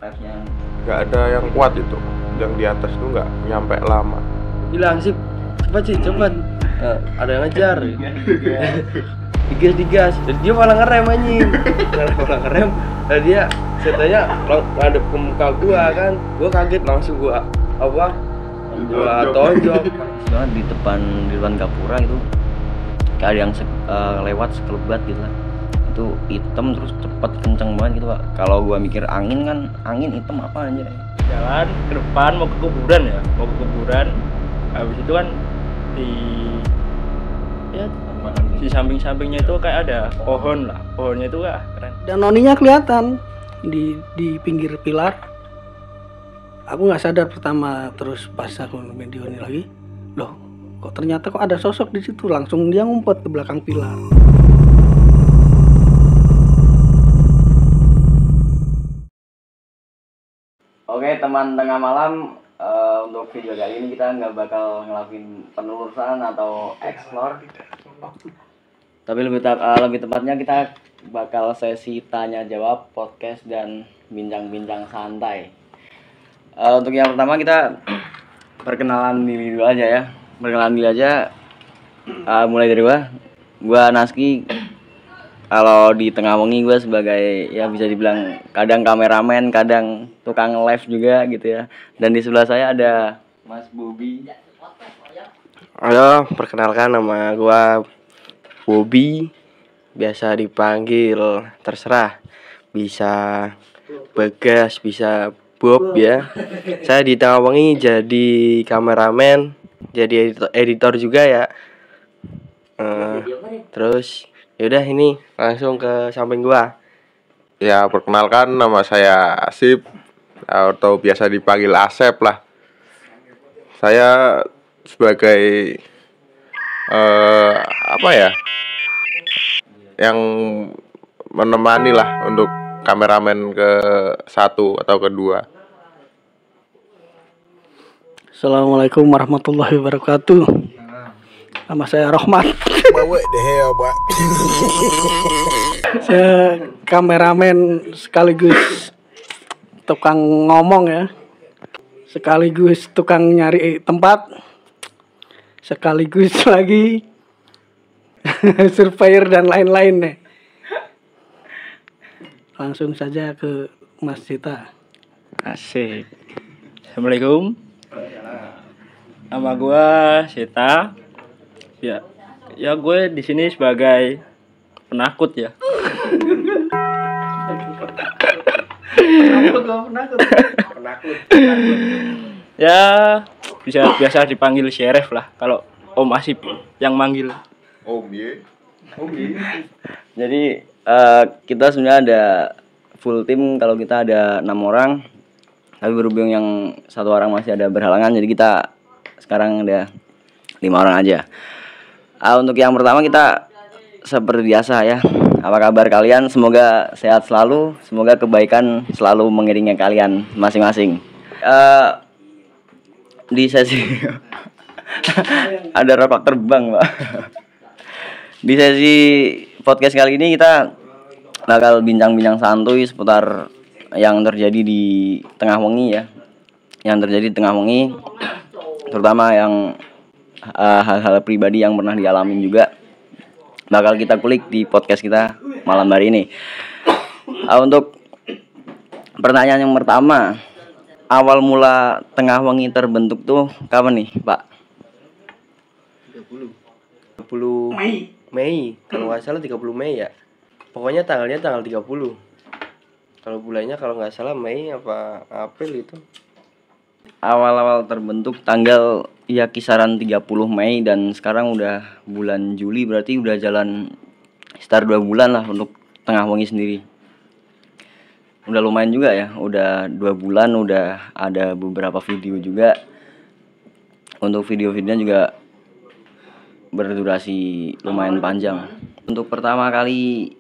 live-nya. Nggak ada yang kuat itu, yang di atas tuh nggak nyampe lama. Bilang sih cepat. Ada yang ngejar. digas jadi dia malah ngerem anjing. malah ngerem dan dia setanya ngadep ke muka gua kan, gua kaget langsung gua tonjok. Soalnya di depan gapura itu kayak ada yang lewat sekelebat gitu lah. Itu hitam terus cepet kenceng banget gitu Pak. Kalau gua mikir angin kan, angin hitam apa anjir. Jalan ke depan mau ke kuburan, habis itu kan di samping-sampingnya itu kayak ada pohonnya itu keren. Dan noninya kelihatan di pinggir pilar. Aku nggak sadar pertama, terus pas aku video ini lagi, loh kok ternyata kok ada sosok di situ, langsung dia ngumpet ke belakang pilar. Oke teman tengah malam, untuk video kali ini kita nggak bakal ngelakuin penelusuran atau explore, tapi lebih tepatnya kita bakal sesi tanya jawab, podcast dan bincang-bincang santai. Untuk yang pertama kita perkenalan diri dulu aja ya. Mulai dari gua Naski. Kalau di Tengah Wengi gue sebagai ya bisa dibilang kadang kameramen, kadang tukang live juga gitu ya. Dan di sebelah saya ada Mas Bobby. Halo, perkenalkan nama gua Bobby. Biasa dipanggil terserah. Bisa Bagas, bisa Bob ya. Saya di Tengah Wengi jadi kameramen, jadi editor juga ya. Terus yaudah ini langsung ke samping gua. Ya, perkenalkan nama saya Asip atau biasa dipanggil Asep lah. Saya sebagai yang menemani lah untuk kameramen ke satu atau kedua. Assalamualaikum warahmatullahi wabarakatuh. Nama saya Rohmat. Saya kameramen sekaligus tukang ngomong ya, sekaligus tukang nyari tempat, sekaligus lagi surveyor dan lain-lain nih. Langsung saja ke Mas Cita. Asik. Assalamualaikum. Nama gua Sita. Ya gue di sini sebagai penakut ya. Penakut. Ya biasa dipanggil Sheriff lah kalau Om Asip yang manggil. Om ye. Jadi kita sebenarnya ada full tim. Kalau kita ada 6 orang, tapi berhubung yang satu orang masih ada berhalangan, jadi kita sekarang ada 5 orang aja. Untuk yang pertama kita seperti biasa ya. Apa kabar kalian? Semoga sehat selalu, semoga kebaikan selalu mengiringi kalian masing-masing. Di sesi ada ropak terbang, Pak. Di sesi podcast kali ini kita bakal bincang-bincang santuy seputar yang terjadi di Tengah Wengi ya. Yang terjadi di Tengah Wengi, terutama yang hal-hal pribadi yang pernah dialamin juga bakal kita kulik di podcast kita malam hari ini. Untuk pertanyaan yang pertama, awal mula Tengah Wengi terbentuk tuh kapan nih, Pak? 30 Mei. Kalau nggak salah 30 Mei ya. Pokoknya tanggal 30. Kalau bulannya kalau nggak salah Mei apa April itu. Awal-awal terbentuk tanggal ya kisaran 30 Mei dan sekarang udah bulan Juli, berarti udah jalan sekitar 2 bulan lah untuk Tengah Wengi sendiri. Udah lumayan juga ya, udah 2 bulan, udah ada beberapa video juga. Untuk video-videonya juga berdurasi lumayan panjang. Untuk pertama kali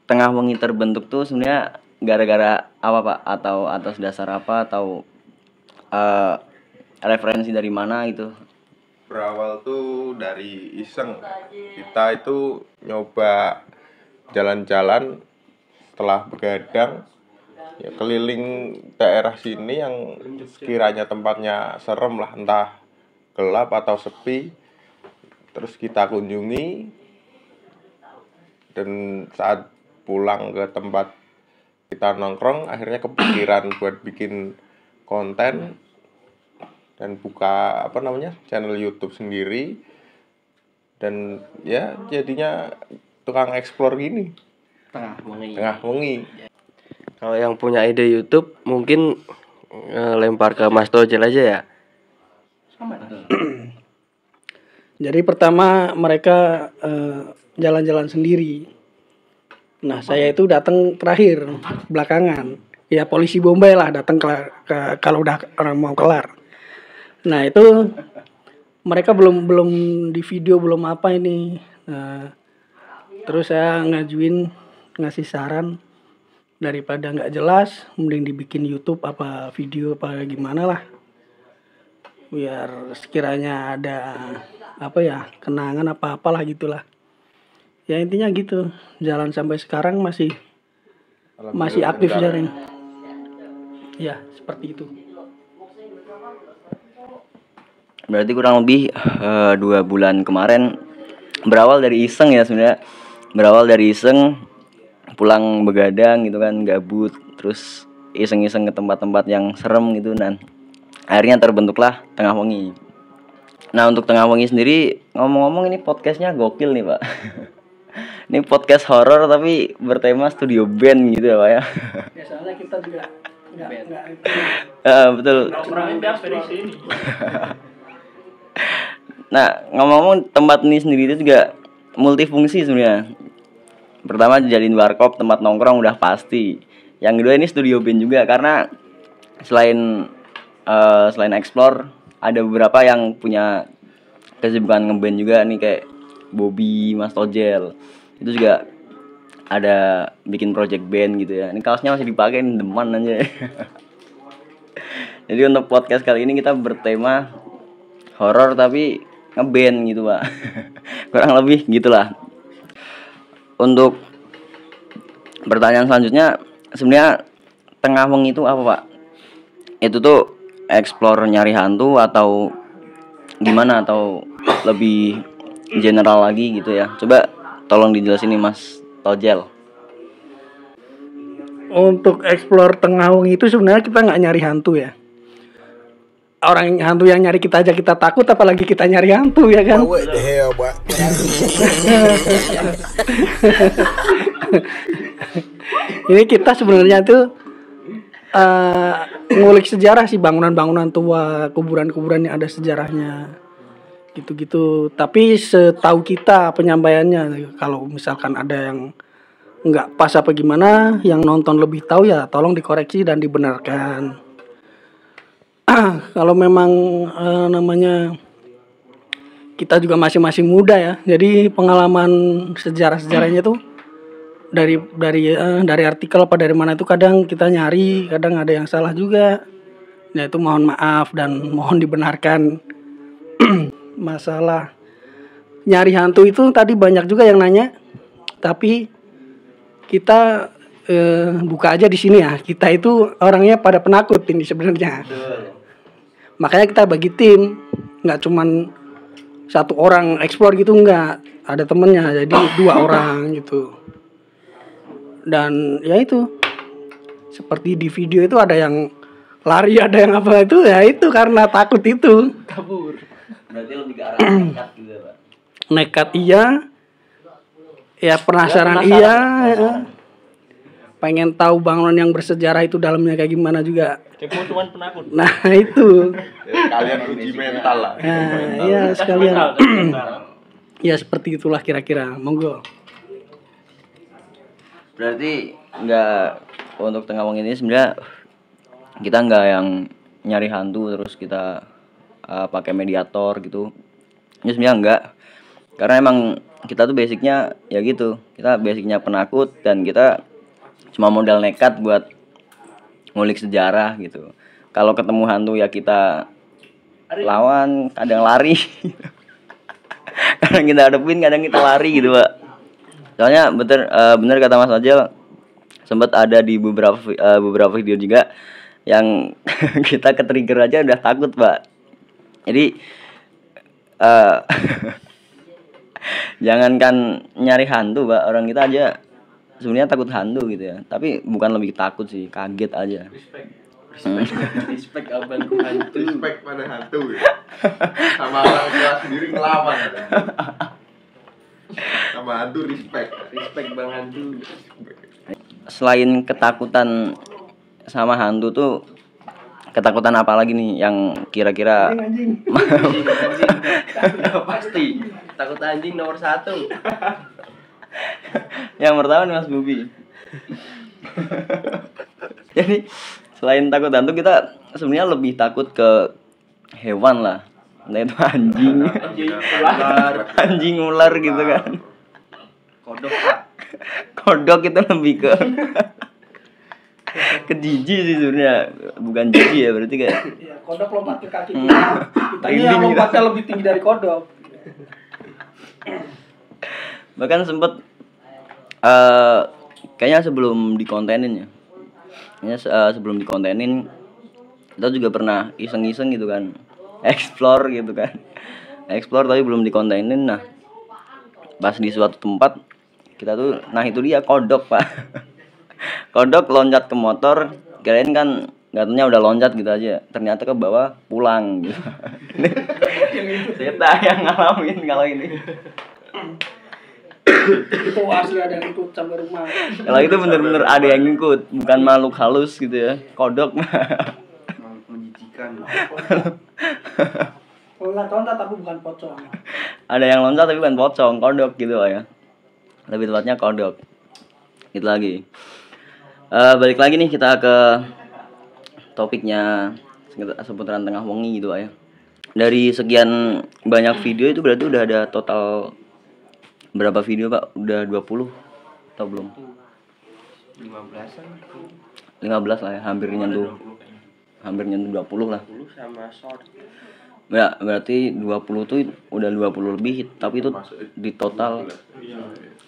Tengah Wengi terbentuk tuh sebenarnya gara-gara apa Pak? Atau atas dasar apa? Atau referensi dari mana gitu? Berawal tuh dari iseng. Kita itu nyoba jalan-jalan setelah begadang, ya keliling daerah sini yang sekiranya tempatnya serem lah, entah gelap atau sepi, terus kita kunjungi. Dan saat pulang ke tempat kita nongkrong, akhirnya kepikiran buat bikin konten dan buka channel YouTube sendiri. Dan ya jadinya tukang explore gini Tengah wengi. Kalau yang punya ide YouTube mungkin lempar ke Mas Tojel aja ya. Jadi pertama mereka jalan-jalan sendiri. Nah saya itu datang terakhir belakangan. Ya polisi Bombay lah datang kalau udah mau kelar. Nah itu mereka belum di video, belum apa ini. Nah, terus saya ngasih saran, daripada nggak jelas mending dibikin YouTube apa video apa gimana lah, biar sekiranya ada kenangan apalah gitulah. Ya intinya gitu, jalan sampai sekarang masih aktif jaring. Ya seperti itu. Berarti kurang lebih 2 bulan kemarin berawal dari iseng ya sebenarnya. Berawal dari iseng, pulang begadang gitu kan, gabut, terus iseng-iseng ke tempat-tempat yang serem gitu, dan akhirnya terbentuklah Tengah Wengi. Nah untuk Tengah Wengi sendiri, ngomong-ngomong ini podcastnya gokil nih Pak. Ini podcast horor tapi bertema studio band gitu ya Pak ya. Ya soalnya kita juga nggak Betul. ekspedisi ini. Nah ngomong-ngomong, tempat ini sendiri itu juga multifungsi sebenarnya. Pertama dijadiin warkop, tempat nongkrong udah pasti. Yang kedua ini studio band juga, karena selain explore, ada beberapa yang punya kesibukan ngeband juga nih, kayak Bobby, Mas Tojel. Itu juga ada bikin project band gitu ya. Ini kaosnya masih dipakai nih, deman aja. Jadi untuk podcast kali ini kita bertema horor tapi ngeband gitu Pak. Kurang lebih gitulah. Untuk pertanyaan selanjutnya, sebenarnya Tengah Wengi itu apa Pak? Itu tuh explore nyari hantu atau gimana, atau lebih general lagi gitu ya? Coba tolong dijelasin nih Mas Tojel. Untuk explore Tengah Wengi itu sebenarnya kita nggak nyari hantu ya. Orang hantu yang nyari kita aja kita takut, apalagi kita nyari hantu ya kan. What the hell, boy? Ini kita sebenarnya tuh ngulik sejarah sih, bangunan-bangunan tua, kuburan-kuburan yang ada sejarahnya gitu-gitu. Tapi setahu kita penyampaiannya, kalau misalkan ada yang nggak pas apa gimana, yang nonton lebih tahu ya tolong dikoreksi dan dibenarkan. Kalau memang namanya kita juga masih muda ya, jadi pengalaman sejarahnya tuh dari artikel apa dari mana itu kadang kita nyari, kadang ada yang salah juga. Ya itu mohon maaf dan mohon dibenarkan. Masalah nyari hantu itu tadi banyak juga yang nanya, tapi kita buka aja di sini ya. Kita itu orangnya pada penakut ini sebenarnya. Makanya kita bagi tim, nggak cuman satu orang explore gitu, nggak, ada temennya, jadi 2 orang gitu. Dan ya itu seperti di video itu ada yang lari, ada yang apa, itu ya itu karena takut itu. Kabur. Berarti lebih ke arah nekat gitu ya Pak. Nekat iya, ya penasaran iya, ya. Pengen tahu bangunan yang bersejarah itu dalamnya kayak gimana juga. Kepo cuman penakut. Nah itu. Kalian uji mental lah. Nah, ya sekalian. Ya seperti itulah kira-kira. Monggo. Berarti untuk Tengah Wengi ini sebenarnya kita nggak yang nyari hantu terus kita pakai mediator gitu. Ini sebenarnya enggak. Karena emang kita tuh basicnya ya gitu. Kita basicnya penakut dan kita cuma modal nekat buat ngulik sejarah gitu. Kalau ketemu hantu ya kita lawan, kadang lari. Kadang kita hadepin, kadang kita lari gitu Pak. Soalnya bener kata Mas Ojel, sempat ada di beberapa video juga yang kita ke-trigger aja udah takut, Pak. Jadi jangankan nyari hantu, Pak, orang kita aja sebenarnya takut hantu gitu ya. Tapi bukan lebih takut sih, kaget aja. Respect abangku hantu. Respect pada hantu ya. Sama orang tua sendiri ngelawan ya. Sama hantu respect. Respect bang hantu. Selain ketakutan sama hantu tuh, ketakutan apa lagi nih yang kira-kira Anjing. Anjing. Udah pasti. Takut anjing nomor 1. yang pertama nih Mas Bubi. Jadi selain takut hantu, kita sebenarnya lebih takut ke hewan lah. Entah itu anjing, anjing ular gitu kan. Kodok Pak. Kodok itu lebih ke jijik sih sebenarnya, bukan jijik ya, berarti kayak Ya, kodok lompat ke kaki kita. Kitanya yang lompatnya lebih tinggi dari kodok. bahkan sempet kayaknya sebelum dikontenin ya, sebelum dikontenin kita juga pernah iseng-iseng gitu kan, explore gitu kan, explore tapi belum dikontenin. Nah pas di suatu tempat kita tuh, nah itu dia kodok, Pak. Kodok loncat ke motor, kirain kan katanya udah loncat gitu aja, ternyata ke bawah pulang gitu. Saya yang ngalamin kalau ini. Itu asli ada yang ikut sampai rumah. Kalau itu bener-bener ada yang ngikut, bukan makhluk halus gitu ya. Kodok mah. Menjijikan. Loncat tapi bukan pocong. Ada yang loncat tapi bukan pocong, kodok gitu lah ya. Lebih tepatnya kodok. Itu lagi. Balik lagi nih kita ke topiknya seputaran tengah wengi gitu ya. Dari sekian banyak video itu berarti udah ada total berapa video, Pak? Udah 20 atau belum? 15-an. 15 lah ya, hampir nyentuh 20 lah. 10 sama short. Ya, berarti 20 tuh udah 20 lebih, tapi itu di total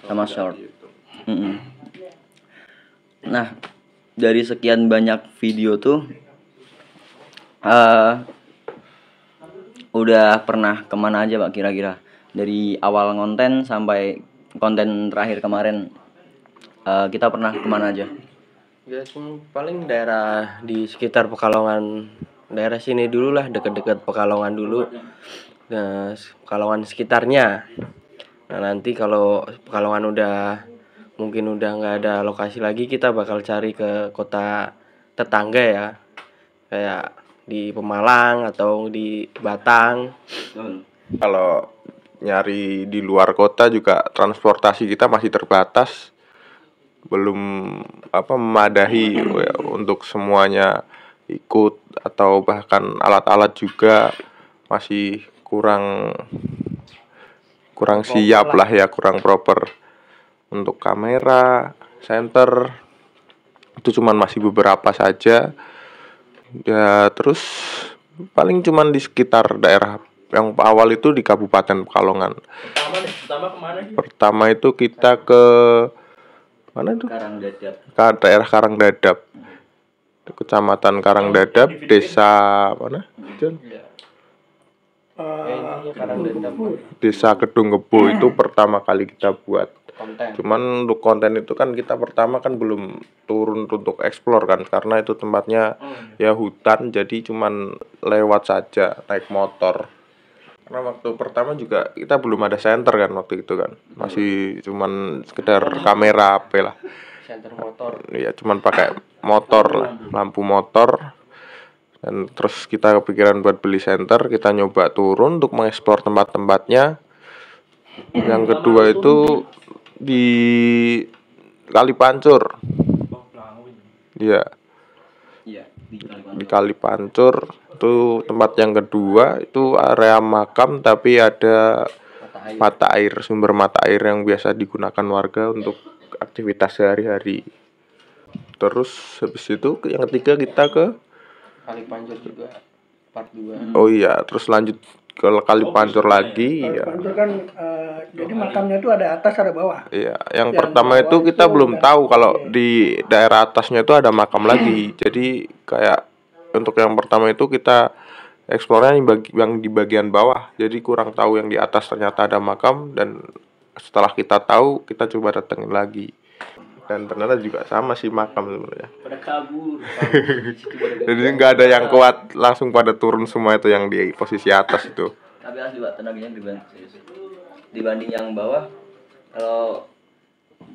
sama short. Nah, dari sekian banyak video tuh udah pernah kemana aja, Pak, kira-kira? Dari awal konten sampai konten terakhir kemarin, kita pernah kemana aja? Ya paling daerah di sekitar Pekalongan, daerah sini dulu lah, deket-deket Pekalongan dulu. Nah, Pekalongan sekitarnya. Nah nanti kalau Pekalongan mungkin udah nggak ada lokasi lagi, kita bakal cari ke kota tetangga ya, kayak di Pemalang atau di Batang. Kalau nyari di luar kota juga transportasi kita masih terbatas, belum memadahi ya, untuk semuanya ikut, atau bahkan alat-alat juga masih kurang siap lah ya, kurang proper. Untuk kamera, senter itu cuman masih beberapa saja ya. Terus paling cuman di sekitar daerah yang awal itu di Kabupaten Pekalongan. Pertama kemana sih? Pertama itu kita ke mana tuh? Karangdadap. Daerah Karangdadap. Kecamatan Karangdadap, desa mana? Desa Kedung Kebo itu pertama kali kita buat Konten. Cuman untuk konten itu kan kita pertama kan belum turun untuk explore kan, karena itu tempatnya ya hutan, jadi cuman lewat saja naik motor. Karena waktu pertama juga kita belum ada senter kan waktu itu kan, masih cuman sekedar kamera HP lah. Senter motor. Ya cuman pakai motor lah, lampu motor. Dan terus kita kepikiran buat beli senter, kita nyoba turun untuk mengeksplor tempat-tempatnya. Yang kedua itu di Kali Pancur. Iya. Iya, Di Kali Pancur itu tempat yang kedua, itu area makam tapi ada mata air, sumber mata air yang biasa digunakan warga untuk aktivitas sehari-hari. Terus habis itu yang ketiga kita ke Kali Pancur juga part 2. oh iya, terus lanjut kalau kali pancur lagi Kalau ya. pancur kan jadi makamnya itu ada atas ada bawah. Iya, yang Yang pertama bawah itu kita itu belum udah- tahu kalau di daerah atasnya itu ada makam lagi. Jadi kayak untuk yang pertama itu kita eksplornya yang di bagian bawah. Jadi kurang tahu yang di atas ternyata ada makam, dan setelah kita tahu kita coba datengin lagi. Dan ternyata juga sama sih makam sebenarnya. Pada kabur. Jadi nggak ada yang kuat langsung pada turun semua itu yang di posisi atas itu. Tapi asli Pak, tenaganya dibanding yang bawah, kalau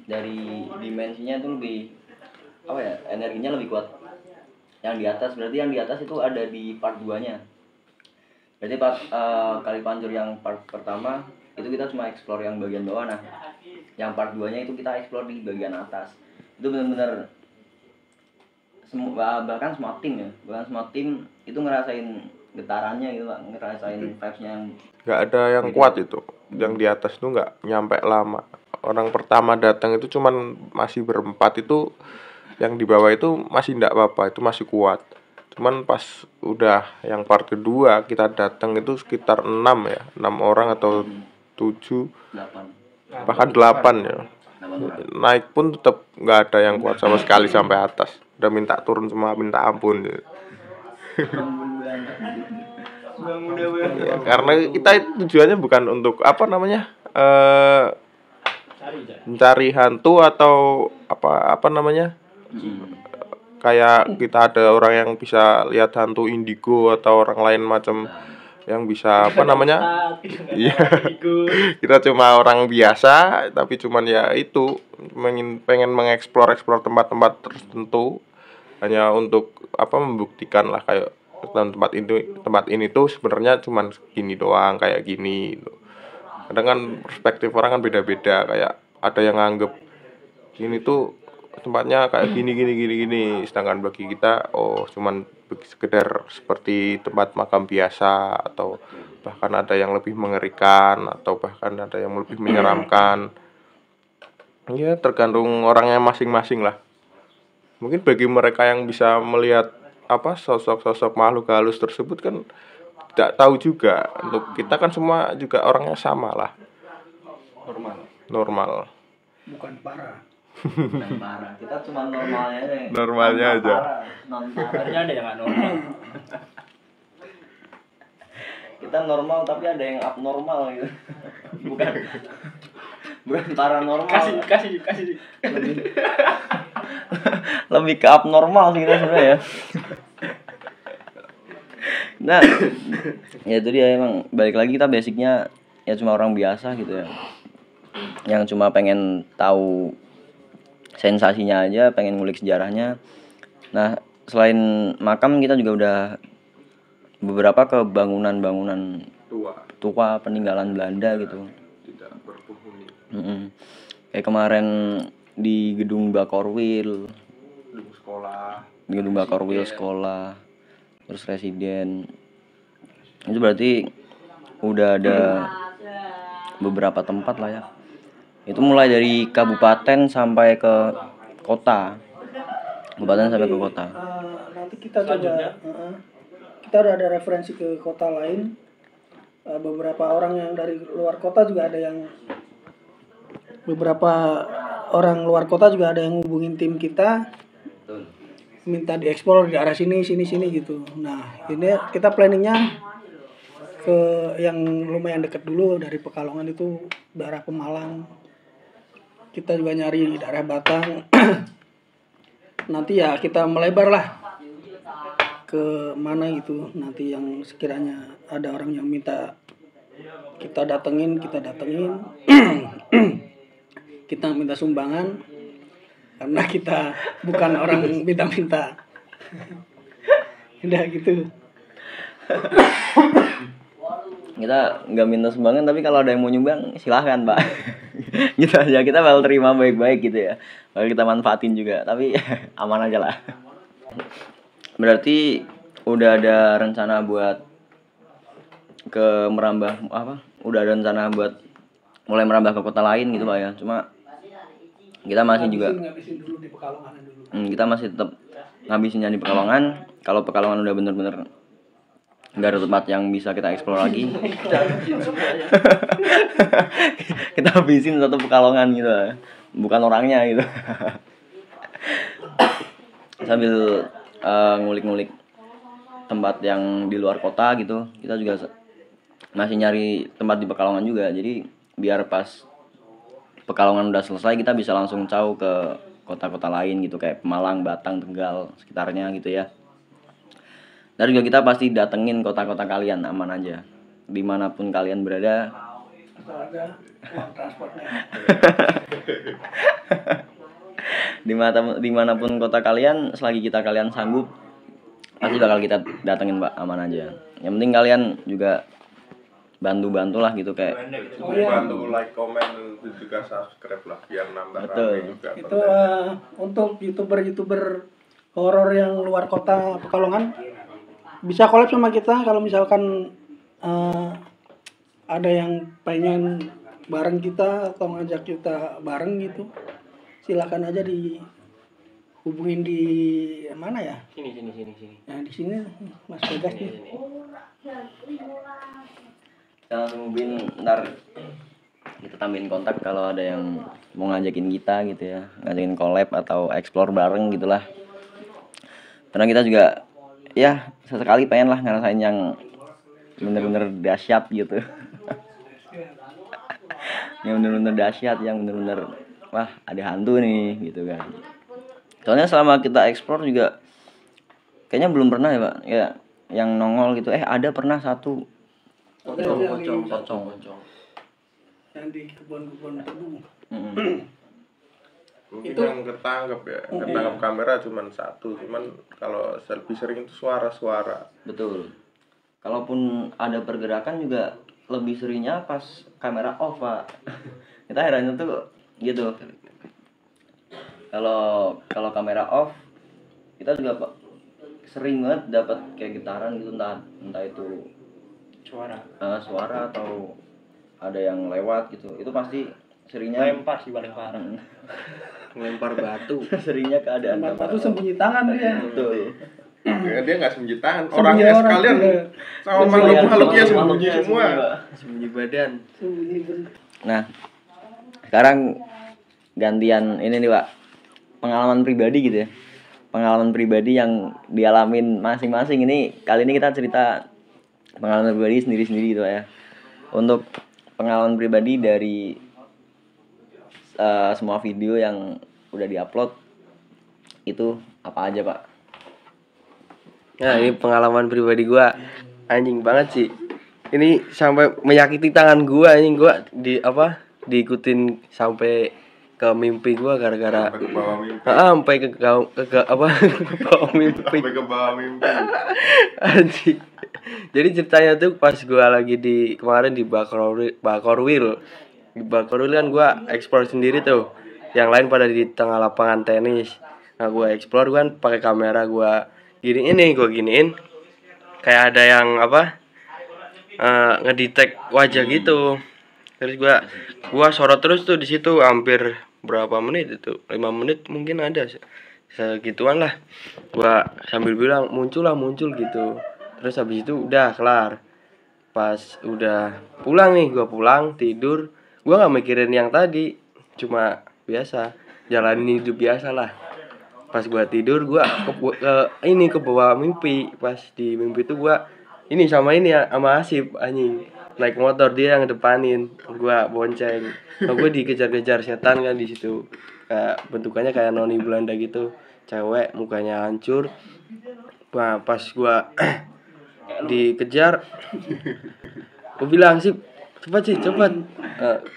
dari dimensinya itu lebih apa ya, energinya lebih kuat yang di atas. Berarti yang di atas itu ada di part 2 nya. Berarti part kali pancur yang part pertama itu kita cuma explore yang bagian bawah. Nah yang part 2 nya itu kita explore di bagian atas. Itu benar-benar bahkan semua tim itu ngerasain getarannya gitu Pak, ngerasain vibes-nya yang Nggak ada yang kuat itu. Yang di atas itu nggak nyampe lama. Orang pertama datang itu cuman masih berempat, itu yang di bawah itu masih nggak apa-apa, itu masih kuat. Cuman pas udah yang part kedua kita datang itu sekitar 6 ya, 6 orang atau 7, 8 bahkan 8 ya. Naik pun tetap nggak ada yang kuat sama sekali sampai atas. Udah minta turun semua, minta ampun ya. Ya, karena kita tujuannya bukan untuk apa namanya mencari hantu atau apa namanya, kayak kita ada orang yang bisa lihat hantu indigo atau orang lain macam yang bisa apa namanya. Iya. Kita cuma orang biasa, tapi cuman ya itu pengen mengeksplor tempat-tempat tertentu hanya untuk apa, membuktikan lah kayak tempat ini tuh sebenarnya cuman gini doang, kayak gini gitu. Kadang kan perspektif orang kan beda-beda, kayak ada yang nganggep gini tuh tempatnya kayak gini, sedangkan bagi kita cuman sekedar seperti tempat makam biasa, atau bahkan ada yang lebih mengerikan, atau bahkan ada yang lebih menyeramkan. Ya tergantung orangnya masing-masing lah. Mungkin bagi mereka yang bisa melihat apa sosok-sosok makhluk halus tersebut kan tidak tahu juga. Untuk kita kan semua juga orangnya sama lah, normal. Bukan parah. dan parah. Kita cuma normalnya aja. Normalnya aja. Sebenarnya ada yang nggak normal. Kita normal tapi ada yang abnormal gitu. bukan paranormal. Kasih. Lebih ke abnormal sih kita sebenarnya ya. Nah ya itu dia, emang balik lagi kita basicnya ya cuma orang biasa gitu ya, yang cuma pengen tahu sensasinya aja, pengen ngulik sejarahnya. Nah selain makam kita juga udah beberapa ke bangunan tua peninggalan Belanda gitu. Tidak berpenghuni. Kayak kemarin di gedung Bakorwil, sekolah, terus residen. Itu berarti udah ada beberapa tempat lah ya. Itu mulai dari kabupaten sampai ke kota. Nanti kita coba kita udah ada referensi ke kota lain. Beberapa orang yang dari luar kota juga ada yang hubungin tim kita, minta dieksplor di arah sini gitu. Nah ini kita planningnya ke yang lumayan dekat dulu, dari Pekalongan itu daerah Pemalang. Kita juga nyari di daerah Batang. Nanti ya kita melebar lah ke mana gitu. Nanti yang sekiranya ada orang yang minta kita datengin. Kita minta sumbangan karena kita bukan orang minta-minta. Udah gitu. Kita nggak minta sumbangan, tapi kalau ada yang mau nyumbang silahkan Pak. Gitu aja, kita bakal terima baik-baik gitu ya, bakal kita manfaatin juga, tapi aman aja lah. Berarti udah ada rencana buat udah ada rencana buat mulai merambah ke kota lain gitu Pak ya. Cuma kita masih juga ngabisin dulu di Pekalongan dulu. kita masih tetap ngabisinnya di Pekalongan. Kalau Pekalongan udah bener-bener nggak ada tempat yang bisa kita eksplor lagi. Kita habisin satu Pekalongan gitu, bukan orangnya gitu. Sambil ngulik-ngulik tempat yang di luar kota gitu, kita juga masih nyari tempat di Pekalongan juga. Jadi biar pas Pekalongan udah selesai kita bisa langsung jauh ke kota-kota lain gitu, kayak Pemalang, Batang, Tegal, sekitarnya gitu ya. Dan juga kita pasti datengin kota-kota kalian aman aja, dimanapun kalian berada. Ada uang transportnya. Dimanapun kota kalian, selagi kalian sanggup, pasti bakal kita datengin Pak, aman aja. Yang penting kalian juga bantu lah gitu, kayak Bantu like, komen, dan juga subscribe lah biar nambah Betul. rame juga. Itu untuk youtuber horor yang luar kota Pekalongan bisa collab sama kita kalau misalkan ada yang pengen bareng kita atau ngajak kita bareng gitu, silakan aja dihubungin di mana ya? Sini. Nah di sini Mas Vegas nih. kita langsung hubungin, ntar kita tambahin kontak kalau ada yang mau ngajakin kita gitu ya, ngajakin collab atau explore bareng gitulah. Karena kita juga ya sesekali pengen lah ngerasain yang bener-bener dahsyat gitu. Yang bener-bener dahsyat, yang bener-bener wah ada hantu nih gitu kan. Soalnya selama kita explore juga kayaknya belum pernah ya Pak ya yang nongol gitu. Ada pernah satu Pocong. Yang di kebun-kebun tebu. Mungkin yang ketangkep ya, ketangkep kamera cuman satu, cuman kalau lebih sering itu suara-suara. Betul. Kalaupun ada pergerakan juga lebih seringnya pas kamera off Pak. Kita herannya tuh gitu. Kalau kamera off kita juga Pak sering banget dapat kayak getaran gitu, entah itu suara atau ada yang lewat gitu. Itu pasti seringnya Lempar sih paling parah. Ngelempar batu. seringnya keadaan Tempat kamera itu off. sembunyi tangan dia. Betul. Ya, dia nggak sembunyi tangan, Sembunyi orangnya orang, sekalian iya. sama makhluk-makhluknya sembunyi Makhluknya semua. Pak. Sembunyi badan. Sembunyi bener. Nah, sekarang gantian ini nih Pak, pengalaman pribadi gitu ya. Pengalaman pribadi yang dialamin masing-masing. Ini kali ini kita cerita pengalaman pribadi sendiri-sendiri gitu Pak ya. Untuk pengalaman pribadi dari semua video yang udah diupload itu apa aja Pak? Nah, ini pengalaman pribadi gua anjing banget sih. Ini sampai menyakiti tangan gua anjing, gua diikutin sampai ke mimpi gua gara-gara Sampai ke bawah mimpi. sampai ke bawah mimpi. Sampai ke bawah mimpi. Anjing. Jadi ceritanya tuh pas gua lagi kemarin di Bakorwil. Di Bakorwil kan gua explore sendiri tuh. Yang lain pada di tengah lapangan tenis. Nah, gua explore gua kan pakai kamera gua giniin kayak ada yang ngedetect wajah gitu. Terus gua sorot terus tuh di situ hampir berapa menit itu? 5 menit mungkin ada segituan lah. Gua sambil bilang muncul gitu. Terus habis itu udah kelar. Pas udah pulang nih, gua pulang tidur, gua nggak mikirin yang tadi, cuma biasa jalanin hidup biasa lah. Pas gua tidur gua ke bawah mimpi. Pas di mimpi itu gua sama Asif anjing naik motor, dia yang depanin, gua bonceng. Nah, gua dikejar-kejar setan kan di situ. Kayak bentukannya kayak noni Belanda gitu. Cewek mukanya hancur. Nah, pas gua dikejar, gua bilang, "Sip, cepat.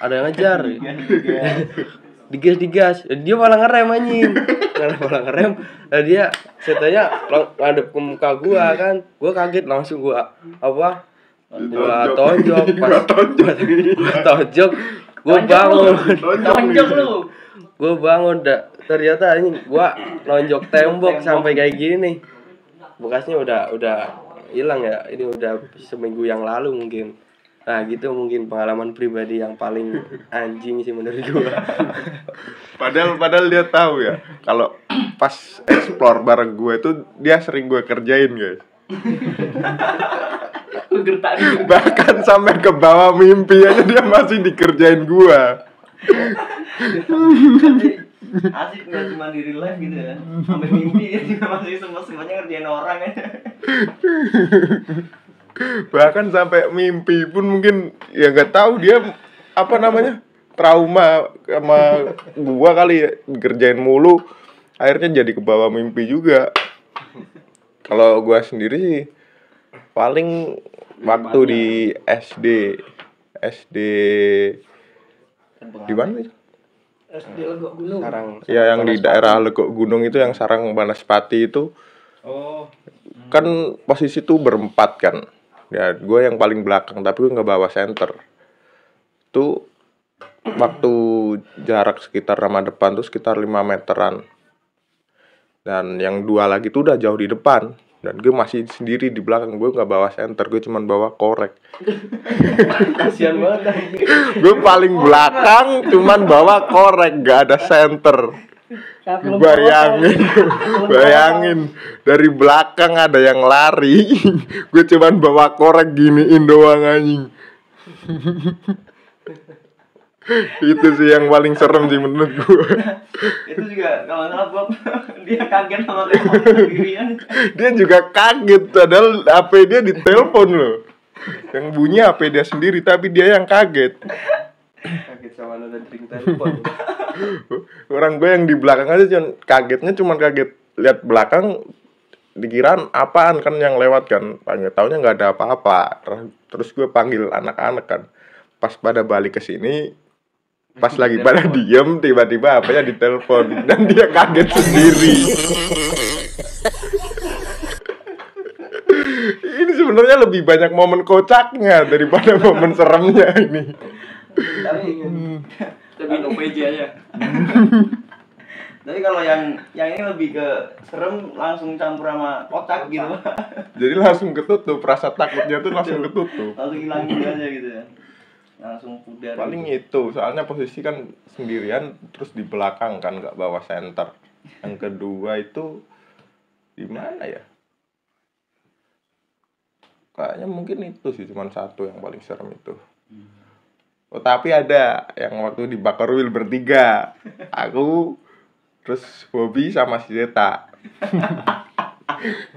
Ada yang ngejar." digas dia malah ngerem anjing. malah ngerem. Nah, dia setannya ngadep ke muka gua kan. Gua kaget, langsung gua tonjok. Pas gua tonjok, gua bangun. Tonjok lu. Gua bangun ternyata anjing gua nonjok tembok sampai kayak gini nih. Bekasnya udah hilang ya. Ini udah seminggu yang lalu mungkin. Nah gitu mungkin pengalaman pribadi yang paling anjing sih menurut gue. Padahal dia tahu ya kalau pas explore bareng gue itu dia sering gue kerjain guys. Bahkan sampai ke bawah mimpi aja dia masih dikerjain gua. Asik nggak cuma di real life gitu ya, sampai mimpi dia juga masih semuanya ngerjain orang aja. Bahkan sampai mimpi pun mungkin ya nggak tahu dia apa namanya trauma sama gua kali ya, dikerjain mulu akhirnya jadi ke bawah mimpi juga. Kalau gua sendiri sih paling waktu di SD di mana itu? SD Legok Gunung. Sarang. Ya yang di daerah Legok Gunung itu yang sarang Banaspati itu. Oh. Kan posisi tuh berempat kan. Ya gue yang paling belakang tapi gue nggak bawa center. Tuh waktu jarak sekitar sama depan tuh sekitar 5 meteran. Dan yang dua lagi tuh udah jauh di depan. Dan gue masih sendiri di belakang. Gue nggak bawa center, gue cuman bawa korek. Kasihan banget. Gue paling belakang cuman bawa korek, gak ada center. Bayangin dari belakang ada yang lari, gue cuman bawa korek giniin doang anjing. Itu sih yang paling serem sih menurut gue. Itu juga kalau nggak salah Bob dia kaget sama telepon sendirian. Dia juga kaget padahal HP dia ditelepon loh. Yang bunyi HP dia sendiri tapi dia yang kaget. Kaget sama nada ring telepon. Orang gue yang di belakang aja kagetnya cuma kaget lihat belakang dikiraan apaan kan yang lewat kan. Nggak taunya nggak ada apa-apa. Terus gue panggil anak-anak kan. Pas pada balik ke sini, pas lagi pada diem tiba-tiba apanya ditelepon dan dia kaget sendiri. Ini sebenarnya lebih banyak momen kocaknya daripada momen seremnya ini. Tapi OPJ aja. Tapi kalau yang ini lebih ke serem langsung campur sama kocak gitu. Jadi langsung ketutup, rasa takutnya tuh langsung ketutup. Langsung hilangin aja gitu ya. Langsung pudar. Paling itu, soalnya posisi kan sendirian terus di belakang kan nggak bawa center. Yang kedua itu di mana ya? Kayaknya mungkin itu sih cuman satu yang paling serem itu. Oh tapi ada yang waktu di Bakarwil bertiga, aku terus Bobby sama si Zeta.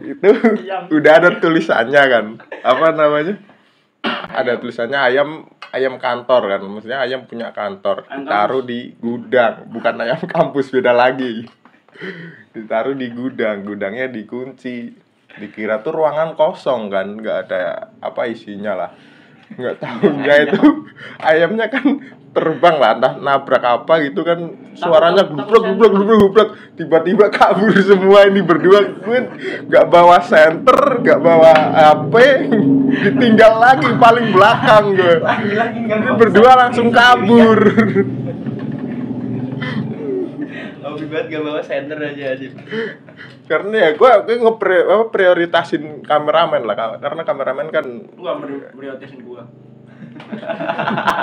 Itu udah ada tulisannya kan, apa namanya? Ada tulisannya ayam kantor kan, maksudnya ayam punya kantor, ditaruh di gudang, bukan ayam kampus, beda lagi. Ditaruh di gudang, gudangnya dikunci, dikira tuh ruangan kosong kan, nggak ada apa isinya lah, nggak tahunya itu ayamnya kan terbang lah, entah nabrak apa gitu kan, suaranya gubrak, tiba-tiba kabur semua ini berdua. Gue nggak bawa center, nggak bawa HP, ditinggal lagi paling belakang gue. Ini berdua langsung kabur. Lebih banget gak bawa senter aja sih. Karena ya gue prioritasin kameramen lah, karena kameramen kan. Lu gak prioritasin gua.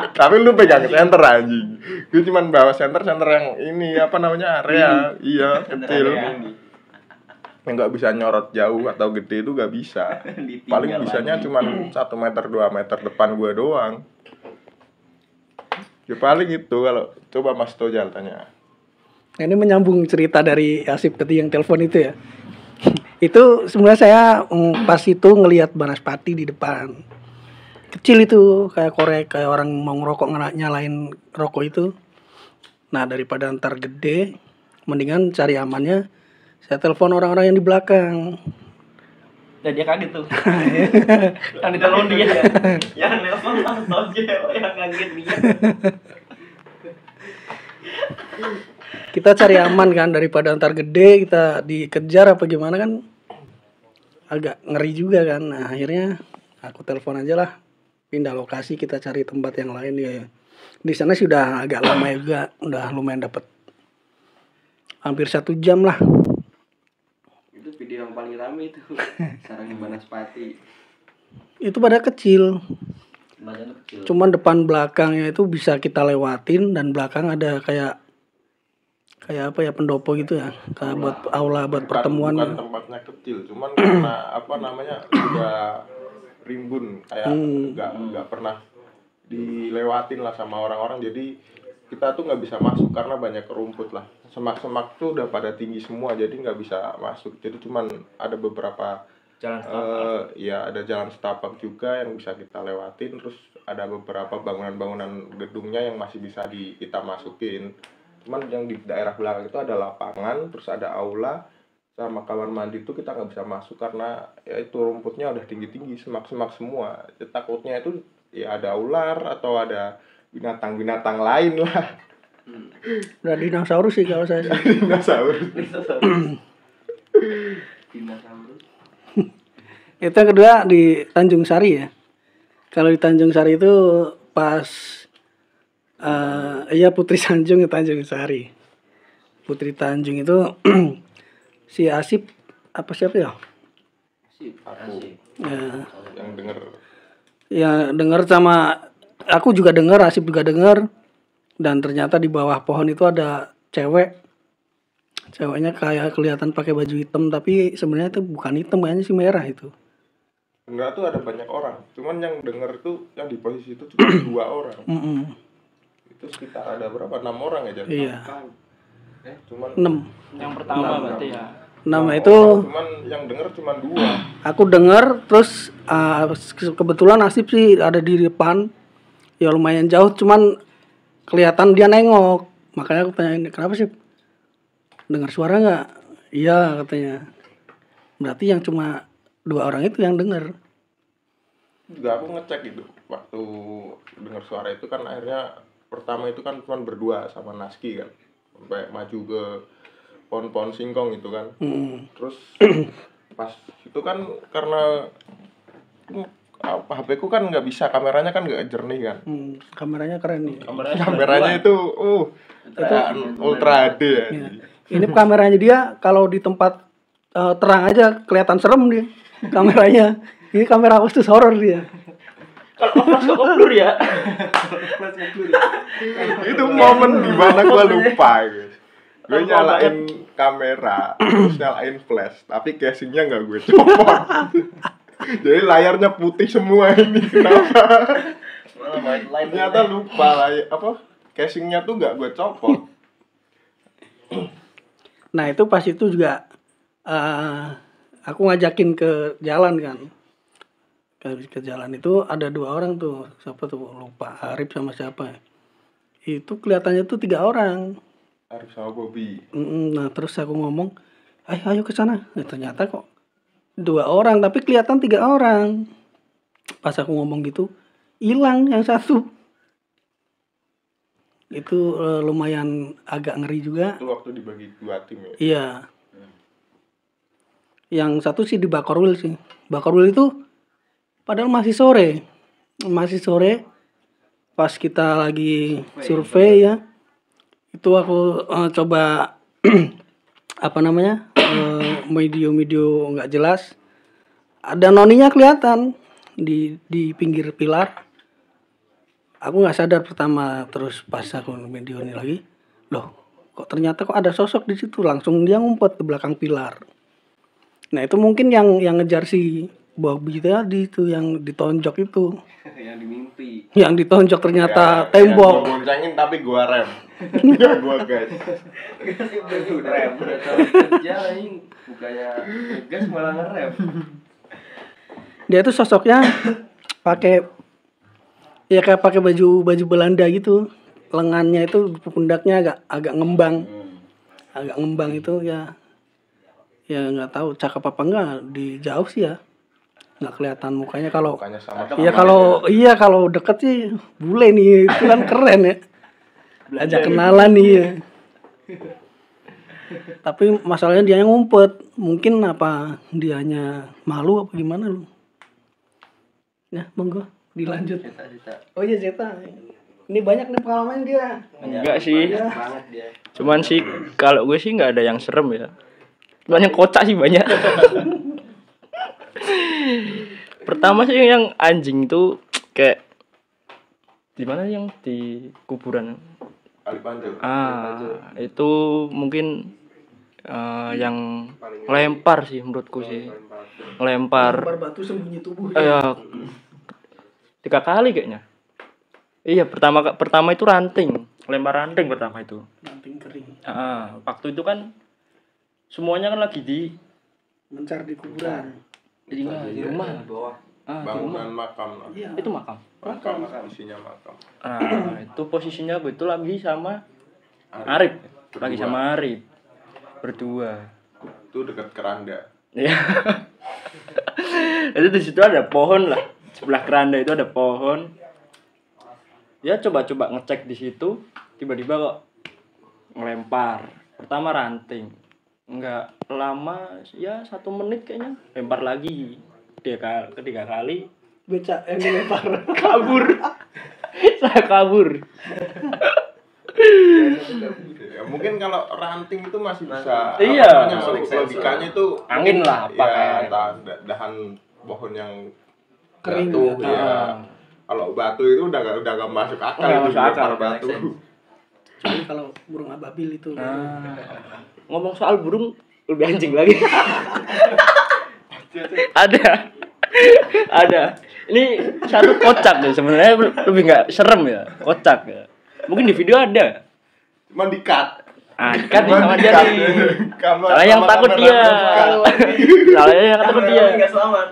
Tapi lu pegang center anjing. Gue cuman bawa center yang ini apa namanya area, iya kecil. Yang nggak bisa nyorot jauh atau gede itu nggak bisa. Paling bisanya cuman 1 meter 2 meter depan gue doang. Ya paling itu kalau coba Mas Tojal tanya. Nah, ini menyambung cerita dari Asip tadi yang telepon itu ya. Itu sebenarnya saya pas itu ngelihat Banaspati di depan. Kecil itu kayak korek, kayak orang mau ngerokok nyalain rokok itu. Nah daripada ntar gede, mendingan cari amannya saya telepon orang-orang yang di belakang. Ya dia kaget tuh. Yang ditelepon dia. Yang nelfon Mas Tojel, yang kaget dia. Kita cari aman kan, daripada ntar gede kita dikejar apa gimana kan, agak ngeri juga kan. Nah akhirnya aku telepon aja lah, pindah lokasi, kita cari tempat yang lain ya. Di sana sudah agak lama juga, udah lumayan dapat hampir 1 jam lah. Itu video yang paling rame itu. Sarang Banaspati. Itu pada kecil, Badannya kecil. cuman depan belakangnya itu bisa kita lewatin, dan belakang ada kayak apa ya, pendopo gitu ya, kayak buat aula buat pertemuan. Bukan tempatnya kecil, cuman karena apa namanya udah primbun, kayak nggak pernah dilewatin lah sama orang-orang, jadi kita tuh nggak bisa masuk karena banyak rumput lah. Semak-semak tuh udah pada tinggi semua, jadi nggak bisa masuk. Jadi cuman ada beberapa Jalan ya ada jalan setapak juga yang bisa kita lewatin, terus ada beberapa bangunan-bangunan gedungnya yang masih bisa kita masukin. Cuman yang di daerah belakang itu ada lapangan, terus ada aula sama kamar mandi itu kita nggak bisa masuk karena ya itu rumputnya udah tinggi-tinggi, semak-semak semua. Ya, takutnya itu ya ada ular atau ada binatang-binatang lain lah. Udah dinosaurus sih kalau saya sih. Dinosaurus. Itu yang kedua di Tanjung Sari ya. Kalau di Tanjung Sari itu pas iya Putri Tanjung Tanjung Sari. Putri Tanjung itu si Asip apa siapa ya? Aku Ya, yang denger ya dengar sama aku juga dengar, Asip juga dengar, dan ternyata di bawah pohon itu ada ceweknya kayak kelihatan pakai baju hitam tapi sebenarnya itu bukan hitam, kayaknya sih merah itu. enggak tuh ada banyak orang, cuman yang denger tuh yang di posisi itu cuma 2 orang. Itu sekitar ada berapa? 6 orang ya jadi. Iya. Cuman 6. yang pertama berarti ya. Nama itu cuman yang denger cuma 2. aku dengar, terus kebetulan Asip sih ada di depan, ya lumayan jauh, cuman kelihatan dia nengok, makanya aku tanya kenapa sih, dengar suara nggak? Iya katanya. Berarti yang cuma 2 orang itu yang dengar. Juga aku ngecek itu waktu dengar suara itu kan, akhirnya pertama itu kan cuma berdua sama Naski kan, sampai maju ke pohon-pohon singkong itu kan. Terus pas itu kan karena HP ku kan nggak bisa, kameranya kan nggak jernih kan. Kameranya keren nih. Kameranya itu kayak Ultra HD ya. Ya. Ini kameranya dia kalau di tempat terang aja kelihatan serem dia kameranya. Ini kamera khusus horor dia. Kalau flash kok blur ya. Itu momen di mana gua lupa guys. Gue nyalain kamera, terus nyalain flash, tapi casingnya nggak gue copot. Jadi layarnya putih semua ini. Kenapa? Ternyata lupa casingnya tuh nggak gue copot. Nah itu pas itu juga aku ngajakin ke jalan kan. Ke jalan itu ada 2 orang tuh, siapa tuh lupa, Arif sama siapa. Itu kelihatannya tuh 3 orang. Arif sama Bobby. Nah terus aku ngomong, ayo ke sana. Nah, ternyata kok 2 orang tapi kelihatan 3 orang. Pas aku ngomong gitu, hilang yang satu. Itu lumayan agak ngeri juga. Itu waktu dibagi 2 tim ya. Iya. Yang satu sih di Bakorwil sih. Bakorwil itu padahal masih sore. Pas kita lagi survei ya. Itu aku coba video nggak jelas. Ada noninya kelihatan di pinggir pilar. Aku nggak sadar pertama, terus pas aku video ini lagi, loh kok ternyata kok ada sosok di situ, langsung dia ngumpet ke belakang pilar. Nah itu mungkin yang ngejar si Bobby tadi itu, yang ditonjok itu. Yang dimimpi. Yang ditonjok ternyata Ya, tembok. Gua boncengin tapi gua rem. Enggak gua gas. Rem udah tahu kerja ini bukannya gas malah ngerem. Dia tuh sosoknya pakai ya kayak pakai baju Belanda gitu. Lengannya itu pundaknya agak ngembang. Agak ngembang itu ya. Ya nggak tahu cakep apa enggak, di jauh sih ya. Nggak kelihatan mukanya. Kalau Mukanya sama. iya kalau deket sih bule nih, itu kan keren ya. Ajak kenalan nih ya. Tapi masalahnya dia yang ngumpet. Mungkin apa dianya malu apa gimana lu? Ya, monggo dilanjut. Oh iya Zeta. Ini banyak nih pengalaman dia. Enggak sih. Banget dia. Cuman sih kalau gue sih nggak ada yang serem ya. Cuman yang kocak sih banyak. Pertama sih yang anjing itu kayak di mana, yang di kuburan. Ali Panjur. Itu mungkin yang ngelempar sih menurutku sih. Ngelempar Lempar batu sembunyi tubuh. ya 3 kali kayaknya. Iya, pertama itu ranting. Lempar ranting pertama itu. Ranting kering. Waktu itu kan semuanya kan lagi di Mencar di kuburan. di rumah. di bawah. Di rumah. Bangunan makam lah. Iya. Itu makam. Makam, isinya makam. Itu posisinya gue itu lagi sama Arif. Lagi sama Arif. Berdua. Itu dekat keranda. Iya. Itu di situ ada pohon lah. Sebelah keranda itu ada pohon. Ya coba-coba ngecek di situ, tiba-tiba kok ngelempar. Pertama ranting. Enggak lama, ya 1 menit kayaknya. Lempar lagi. Ketiga kali Beca yang dilempar. kabur. Saya kabur. Ya, mungkin kalau ranting itu masih bisa. Iya. Logikanya itu Angin lah, apa ya, kayak. dahan pohon yang Kering jatuh, ya. ya. Kalau batu itu udah gak masuk akal Nggak itu masuk akal, lempar batu. Kecuali kalau burung ababil itu. Ngomong soal burung lebih anjing lagi. Ada. Ini satu kocak deh sebenarnya, lebih nggak serem ya, kocak ya. Mungkin di video ada. Cuma di-cut. Kan sama dia nih. Salah yang takut dia. Salahnya yang takut dia. Enggak selamat.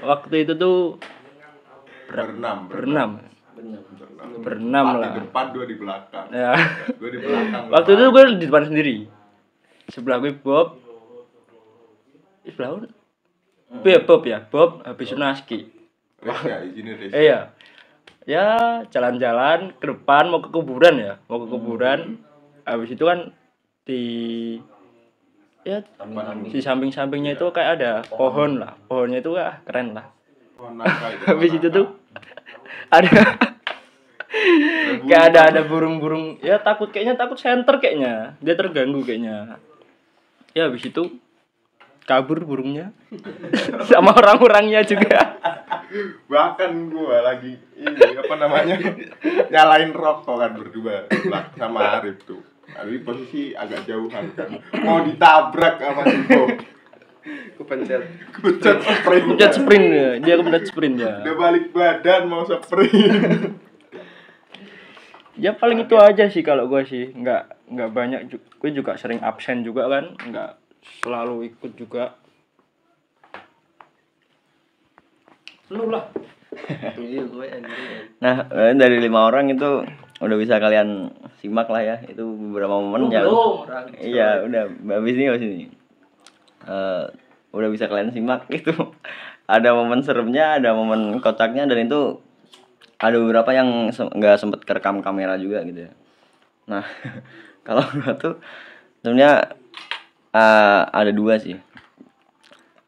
Waktu itu tuh Berenam. berenam Empat lah. di depan, 2 di belakang. Ya. 2 di belakang. Waktu itu gue di depan sendiri. Sebelah gue Bob. Sebelah Bob ya. Bob habis Sunaski. Res ya, izinin Res. Iya. Ya jalan-jalan ke depan mau ke kuburan ya. Mau ke kuburan. Habis itu kan di ya di samping-sampingnya itu kayak ada pohon lah. Pohonnya itu keren lah. Pohon nangka itu. Habis itu tuh ada kayak ada burung-burung. Ya takut senter kayaknya. Dia terganggu kayaknya. Ya habis itu kabur burungnya. Sama orang-orangnya juga. Bahkan gua lagi ini apa namanya? Nyalain rokok kan berdua sama Arif tuh. Arif posisi agak jauhan kan. Mau ditabrak sama si Bob. Kepencet. Kepencet sprint ya. Dia kepencet sprint ya. Udah balik badan mau sprint. Ya paling itu aja sih kalau gue sih. Nggak banyak. Gue juga sering absen juga kan. Nggak selalu ikut juga. Lu lah. Iya, gue anjing. Nah, dari 5 orang itu udah bisa kalian simak lah ya. Itu beberapa momen yang iya, udah habis ini. Udah bisa kalian simak itu. Ada momen seremnya, ada momen kocaknya, dan itu ada beberapa yang nggak sempet kerekam kamera juga gitu ya. Nah, kalau gua tuh sebenarnya ada 2 sih.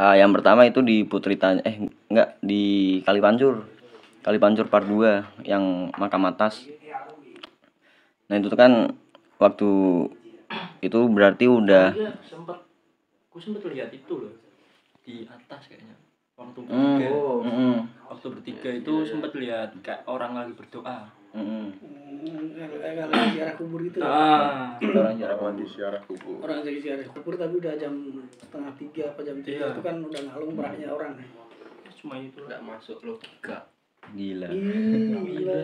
Yang pertama itu di di Kalipancur part 2 yang makam atas. Nah, itu tuh kan waktu itu berarti udah Gue sempet lihat itu loh di atas kayaknya. Waktu bertiga itu sempet lihat kayak orang lagi berdoa. Kalau ziarah kubur itu. orang jarak Orang di ziarah kubur. Orang lagi ziarah kubur tapi udah jam 2:30 apa jam 3 Iya. itu kan udah ngalung berahnya orang. Cuma itu Enggak masuk logika. gila. Gila.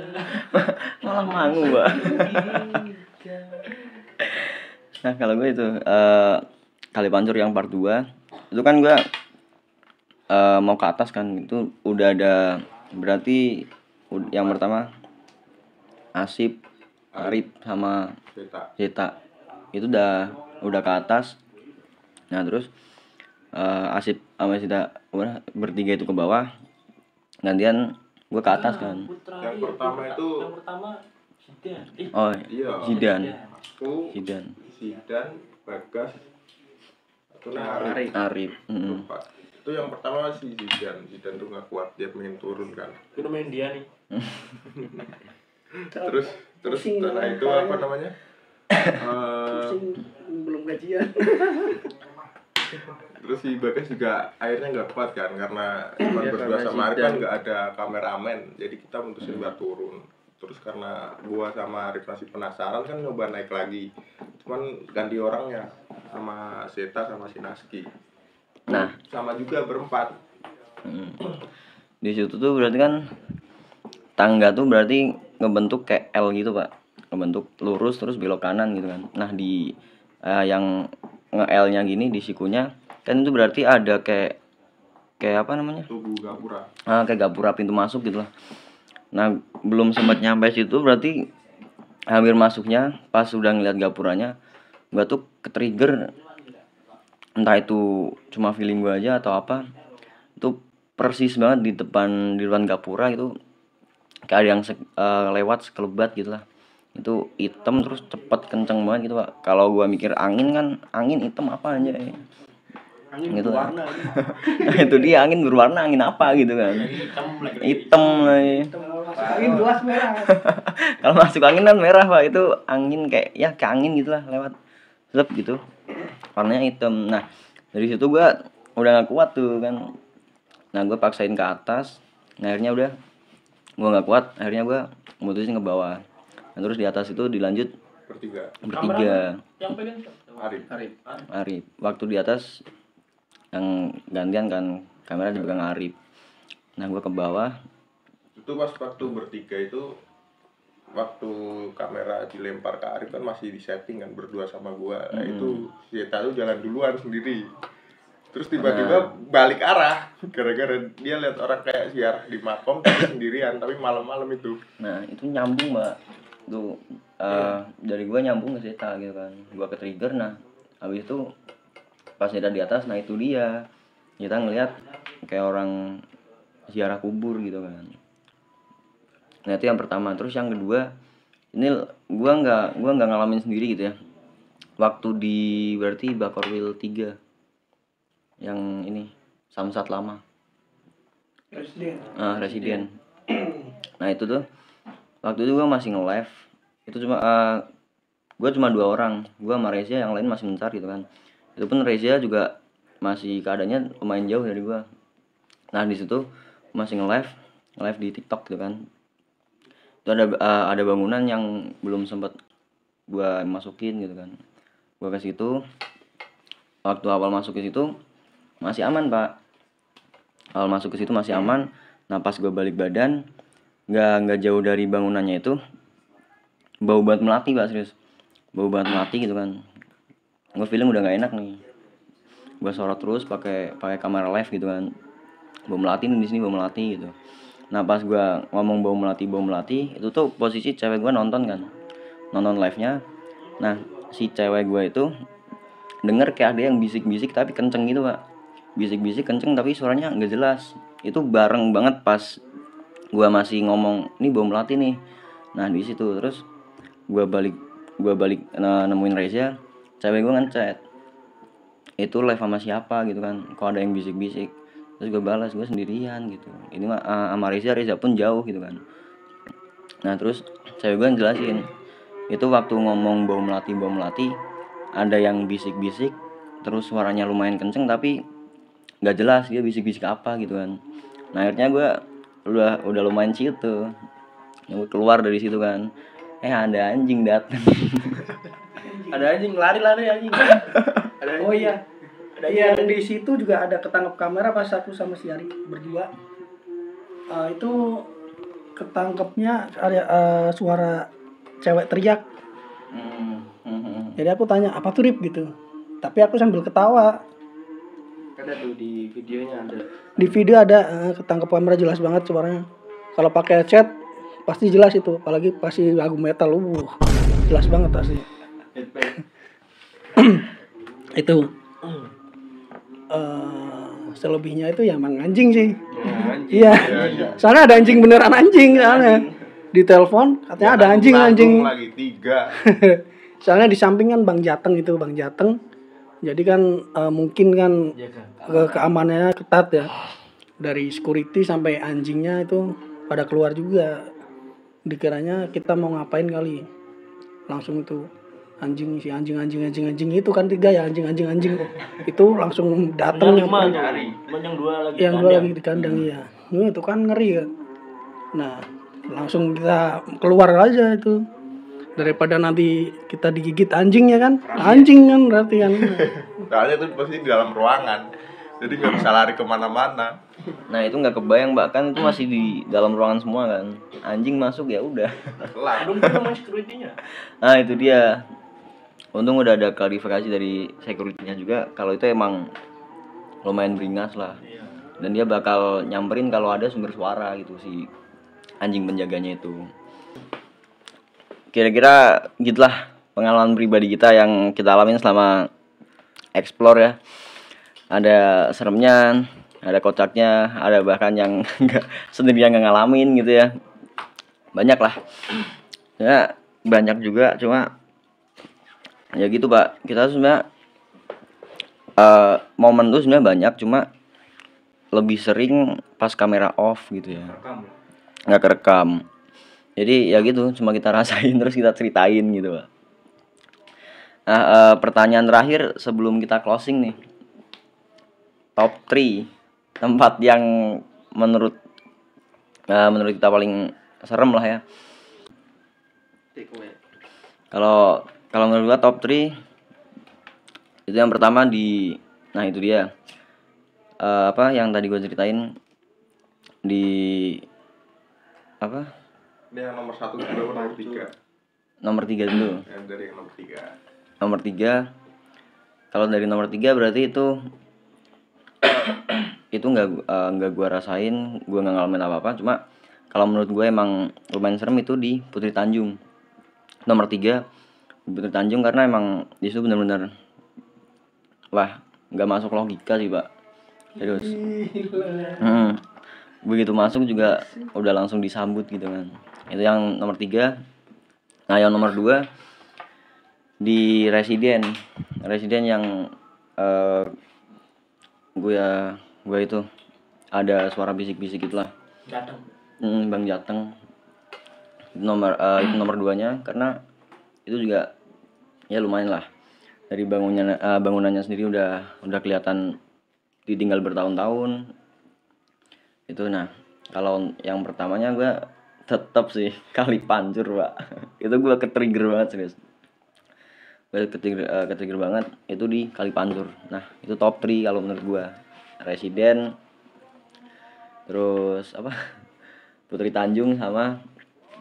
Malah mangu, Mbak. Nah, kalau gue itu Kalipancur yang part 2 itu kan gue mau ke atas kan, itu udah ada berarti yang pertama Asip, Arif sama Zeta itu udah ke atas. Nah, terus Asip sama Zeta udah bertiga itu ke bawah, gantian gue ke atas kan. Yang pertama itu Zidan. Oh iya. Zidan, Aku Zidan, Bagas, atau Arif. Lupa. Itu yang pertama si Zidan tuh nggak kuat, dia pengen turun kan. Itu main dia nih. Terus Pusing setelah lah, itu kepalanya. apa namanya? Pusing belum gajian. Terus si Bagas juga akhirnya nggak kuat kan, karena cuma Iya, berdua karena sama Arif Zidan. kan nggak ada kameramen, jadi kita mutusin buat turun. Terus karena gua sama Arif masih penasaran kan nyoba naik lagi. Cuman ganti orangnya sama Zeta sama Sinaski. Nah, Sama juga berempat. di situ tuh berarti kan tangga tuh berarti ngebentuk kayak L gitu Pak, ngebentuk lurus terus belok kanan gitu kan. Nah di yang nge-L-nya gini di sikunya kan itu berarti ada kayak apa namanya, Tugu gapura. kayak gapura pintu masuk gitu lah. Nah belum sempat nyampe situ berarti hampir masuknya pas sudah ngeliat gapuranya gua tuh ke-trigger, entah itu cuma feeling gua aja atau apa, itu persis banget di depan gapura gitu kayak ada yang lewat sekelebat gitu lah. Itu hitam terus cepet kenceng banget gitu Pak. Kalau gua mikir angin kan, angin hitam apa aja ya. Angin Gitu lah. berwarna. Nah, itu dia angin berwarna, angin apa gitu kan. Hitam lagi. Angin gelas merah. Kalau masuk angin kan merah Pak, itu angin kayak ya kayak angin gitulah lewat. Selep gitu. Warnanya hitam. Nah, dari situ gua udah gak kuat tuh kan. Nah, gua paksain ke atas. Nah, akhirnya udah gua nggak kuat, akhirnya gua mutusin ke bawah. Nah, terus di atas itu dilanjut Bertiga. bertiga. Yang pegang Arif. Waktu di atas yang gantian kan kamera dipegang Arif. Nah, gua ke bawah. Itu pas waktu bertiga itu waktu kamera dilempar ke Arif kan masih di setting kan berdua sama gua. Nah, itu Zeta tuh jalan duluan sendiri. Terus tiba-tiba balik arah gara-gara dia lihat orang kayak ziarah di makom tapi sendirian, tapi malam-malam itu. Nah, itu nyambung, Mbak. Tuh dari gua nyambung ke Zeta gitu kan. Gua ke trigger. Nah, habis itu pas Zeta di atas, nah itu dia. Kita ngelihat kayak orang ziarah kubur gitu kan. Nah, itu yang pertama. Terus yang kedua, ini gua nggak ngalamin sendiri gitu ya. Waktu di berarti Bakorwil 3 yang ini Samsat lama. Residen. Nah, itu tuh waktu itu gua masih nge-live. Itu cuma gua cuma 2 orang. Gua sama Reza, yang lain masih mencar gitu kan. Itu pun Reza juga masih keadaannya lumayan jauh dari gua. Nah, di situ masih nge-live di TikTok gitu kan. Itu ada bangunan yang belum sempat gua masukin gitu kan. Gua ke situ. Waktu awal masuk ke situ masih aman, Pak. Awal masuk ke situ masih aman. Nah, pas gua balik badan, nggak jauh dari bangunannya itu bau banget melati, Pak, serius. Bau banget melati gitu kan. Gua feeling udah nggak enak nih. Gua sorot terus pakai kamera live gitu kan. Bau melati nih di sini, bau melati gitu. Nah, pas gua ngomong bau melati, itu tuh posisi cewek gua nonton kan. Nonton live-nya. Nah, si cewek gua itu denger kayak ada yang bisik-bisik tapi kenceng gitu, Pak. Bisik-bisik kenceng tapi suaranya nggak jelas. Itu bareng banget pas gua masih ngomong, "Ini bau melati nih." Nah, di situ terus gua balik nemuin Reza, cewek gua ngechat. Itu live sama siapa gitu kan. Kok ada yang bisik-bisik. Terus gue balas, gue sendirian gitu. Ini mah sama Reza pun jauh gitu kan. Nah, terus cewek gue jelasin, itu waktu ngomong bau melati, ada yang bisik-bisik, terus suaranya lumayan kenceng tapi nggak jelas dia bisik-bisik apa gitu kan. Nah, akhirnya gue udah lumayan ciut tuh. Gue keluar dari situ kan. Ada anjing datang. Ada anjing lari anjing. Ada anjing. Oh iya. Yang di situ juga ada ketangkep kamera pas aku sama si Ari berdua. Itu ketangkepnya ada suara cewek teriak. Jadi aku tanya, "Apa tuh, Rip?" gitu. Tapi aku sambil ketawa. Ada tuh di videonya ada. Di video ada ketangkep kamera jelas banget suaranya. Kalau pakai headset pasti jelas itu, apalagi pasti lagu metal jelas banget pasti. Itu selebihnya itu ya emang anjing sih. Iya. Soalnya ada anjing, beneran anjing soalnya. Di telepon katanya ada anjing. Lagi 3. Soalnya di samping kan Bang Jateng. Jadi kan mungkin kan keamanannya ketat ya. Dari security sampai anjingnya itu pada keluar juga. Dikiranya kita mau ngapain kali. Langsung itu anjing itu kan 3 ya, anjing itu langsung datang yang 2 lagi. Yang 2 lagi di kandang ya. Itu kan ngeri kan. Nah, langsung kita keluar aja itu, daripada nanti kita digigit anjing ya kan, anjing kan berarti kan. Soalnya itu pasti di dalam ruangan, jadi nggak bisa lari kemana-mana. Nah itu nggak kebayang mbak, kan itu masih di dalam ruangan semua kan, anjing masuk ya udah. belum sama security-nya. Nah itu dia, untung udah ada klarifikasi dari security-nya juga kalau itu emang lumayan beringas lah, dan dia bakal nyamperin kalau ada sumber suara gitu si anjing penjaganya itu. Kira-kira gitulah pengalaman pribadi kita yang kita alamin selama explore ya. Ada seremnya, ada kocaknya, ada bahkan yang sendirian nggak ngalamin gitu ya. Banyak lah ya, banyak juga, cuma ya gitu pak, kita sebenarnya momen tuh sebenarnya banyak, cuma lebih sering pas kamera off gitu ya, nggak kerekam. Jadi ya gitu, cuma kita rasain terus kita ceritain gitu pak. Nah pertanyaan terakhir sebelum kita closing nih, top 3 tempat yang menurut kita paling serem lah ya. Kalau menurut gua top 3 itu yang pertama nah itu dia apa yang tadi gua ceritain di apa, Ini yang nomor 1 dulu, nomor 3. nomor 3 dulu. Yang dari yang nomor 3. Nomor 3, kalau dari nomor 3 berarti itu nggak gua rasain, gua nggak ngalamin apa-apa, cuma kalau menurut gue emang lumayan serem itu di Putri Tanjung. Nomor 3 di Putri Tanjung, karena emang di situ benar-benar wah nggak masuk logika sih pak, serius. Begitu masuk juga udah langsung disambut gitu kan. Itu yang nomor 3. Nah yang nomor 2 di Residen yang gue itu ada suara bisik-bisik gitulah. Datang. Bang Jateng. Itu nomor 2-nya, karena itu juga ya lumayan lah. Dari bangunannya sendiri udah kelihatan ditinggal bertahun-tahun. Itu nah, kalau yang pertamanya gue tetap sih Kali Pancur, Pak. Itu gue ke-trigger banget serius. Gue ke-trigger banget itu di Kali Pancur. Nah, itu top 3 kalau menurut gue. Residen, terus apa? Putri Tanjung sama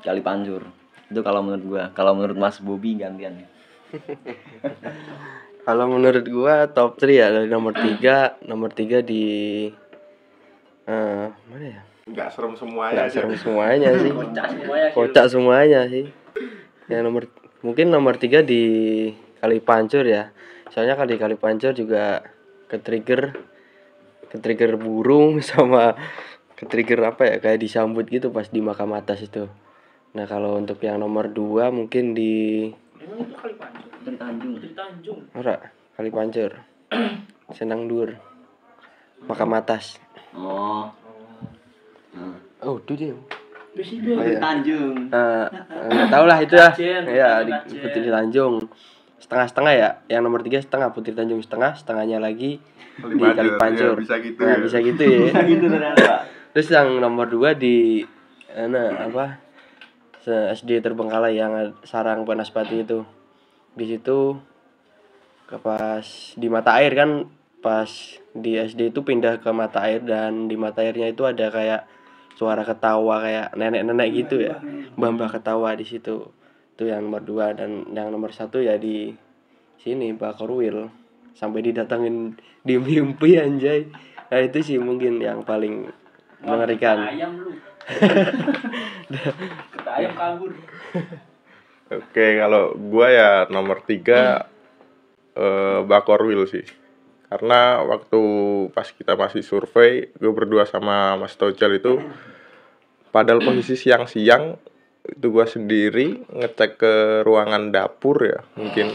Kali Pancur. Itu kalau menurut gua. Kalau menurut Mas Bobby gantian. Kalau menurut gua top 3 ya, dari nomor 3 di mana ya? Enggak serem semuanya. Enggak serem semuanya sih. Semuanya Kocak semuanya sih. Yang mungkin nomor 3 di Kali Pancur ya. Soalnya kan di Kali Pancur juga ke-trigger burung sama ke-trigger apa ya, kayak disambut gitu pas di makam atas itu. Nah, kalau untuk yang nomor 2 mungkin di Emang itu Kali Pancur? Putri Tanjung. Putri Tanjung. ora Kali Pancur. Senang Dur. Makam atas. Oh. Oh, itu dia. Putri Tanjung. Enggak tahu lah itu ya. Kajen, Ya, di Kajen. Putri Tanjung. Setengah-setengah ya. Yang nomor 3 setengah, Putri Tanjung setengahnya lagi di Kali Pancur. Ya, bisa gitu. Nah, Ya. bisa gitu ya. Gitu ternyata. Terus yang nomor 2 di SD Terbengkalai yang sarang Banaspati itu. Di situ pas di mata air kan, pas di SD itu pindah ke mata air, dan di mata airnya itu ada kayak suara ketawa kayak nenek-nenek gitu ya. Mbah-mbah ketawa di situ. Itu yang nomor 2. Dan yang nomor 1 ya di sini Bakorwil, sampai didatangin di mimpi anjay. Nah, itu sih mungkin yang paling mengerikan. Ayam lu. Kata ayam kabur. Oke, kalau gua ya nomor 3 Bakorwil sih. Karena waktu pas kita masih survei, gue berdua sama Mas Tojal itu, padahal posisi siang-siang itu gua sendiri ngecek ke ruangan dapur ya, mungkin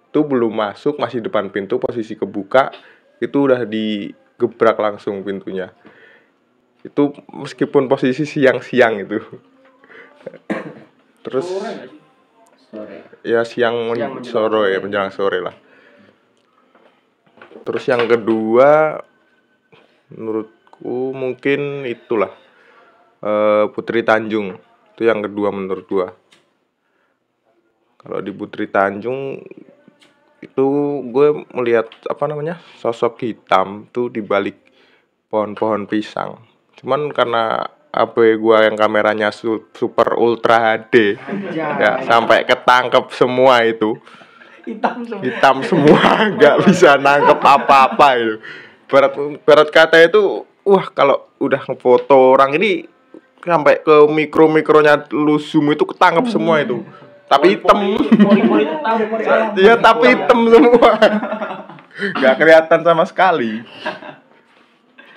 itu belum masuk, masih depan pintu, posisi kebuka, itu udah digebrak langsung pintunya. Itu meskipun posisi siang-siang itu. Terus ya siang sore ya, menjelang sore lah. Terus yang kedua menurutku mungkin itulah Putri Tanjung. Itu yang kedua menurut gua. Kalau di Putri Tanjung itu gue melihat sosok hitam tuh di balik pohon-pohon pisang. Cuman karena HP gua yang kameranya super ultra HD ya sampai ketangkep semua itu. Hitam semua nggak bisa nangkep apa-apa itu. Berat kata itu kalau udah ngefoto orang ini sampai ke mikronya lu zoom itu ketangkep semua itu. Tapi hitam. Iya, tapi hitam semua. Gak kelihatan sama sekali.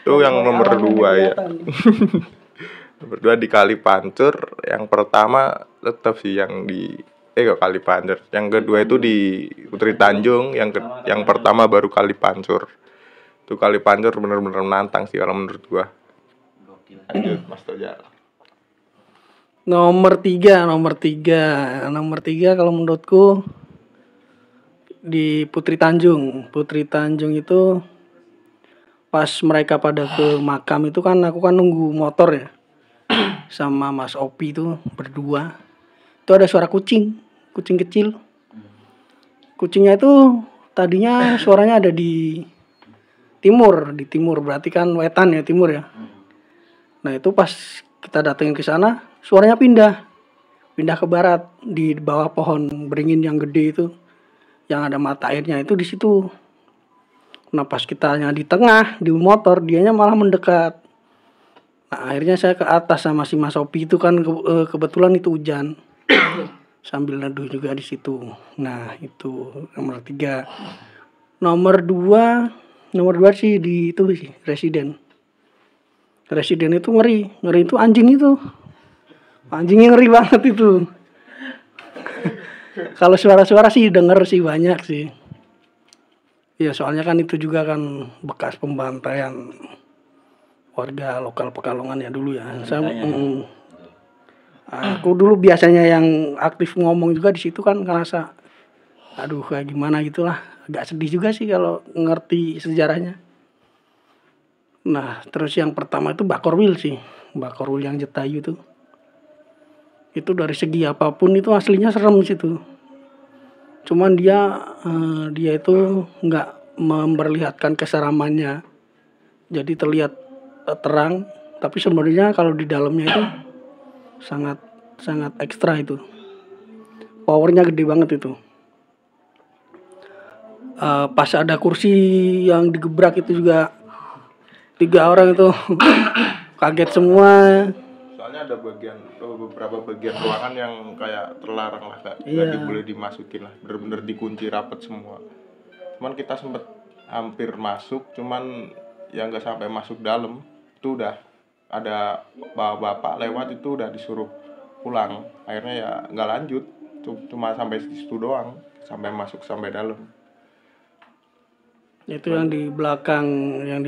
Itu yang nomor 2 ya. Nomor 2 di Kali Pancur. Yang pertama tetap sih yang di Kali Pancur. Yang kedua itu di Putri Tanjung. Yang pertama baru Kali Pancur. Itu Kali Pancur bener-bener menantang sih kalau menurut gua. Lanjut Mas Tojal. Nomor tiga kalau menurutku di Putri Tanjung itu pas mereka pada ke makam itu kan aku kan nunggu motor ya sama Mas Opi itu berdua. Itu ada suara kucing kecil. Kucingnya itu tadinya suaranya ada di timur berarti kan wetan ya, timur ya. Nah itu pas kita datengin ke sana suaranya pindah ke barat, di bawah pohon beringin yang gede itu yang ada mata airnya itu di situ. Nah pas kitanya di tengah di motor, dianya malah mendekat. Nah akhirnya saya ke atas sama si Mas Opi itu kan kebetulan itu hujan sambil neduh juga di situ. Nah itu nomor 3. Nomor 2 sih di itu sih Residen itu ngeri itu anjingnya ngeri banget itu. Kalau suara-suara sih denger sih banyak sih. Ya soalnya kan itu juga kan bekas pembantaian warga lokal Pekalongan ya dulu ya. Aku dulu biasanya yang aktif ngomong juga di situ kan ngerasa aduh kayak gimana gitulah. Agak sedih juga sih kalau ngerti sejarahnya. Nah terus yang pertama itu Bakorwil yang Jetayu tuh. Itu dari segi apapun itu aslinya serem situ. Cuman dia itu nggak memperlihatkan keseramannya. Jadi terlihat terang, tapi sebenarnya kalau di dalamnya itu sangat ekstra itu. Powernya gede banget itu. Pas ada kursi yang digebrak itu juga 3 orang itu kaget semua. Soalnya ada beberapa bagian ruangan yang kayak terlarang lah, gak boleh dimasukin lah, bener-bener dikunci rapet semua. Cuman kita sempet hampir masuk, cuman ya nggak sampai masuk dalam. Itu udah ada bapak lewat itu udah disuruh pulang. Akhirnya ya nggak lanjut, cuma sampai situ doang, sampai masuk sampai dalam. Itu yang di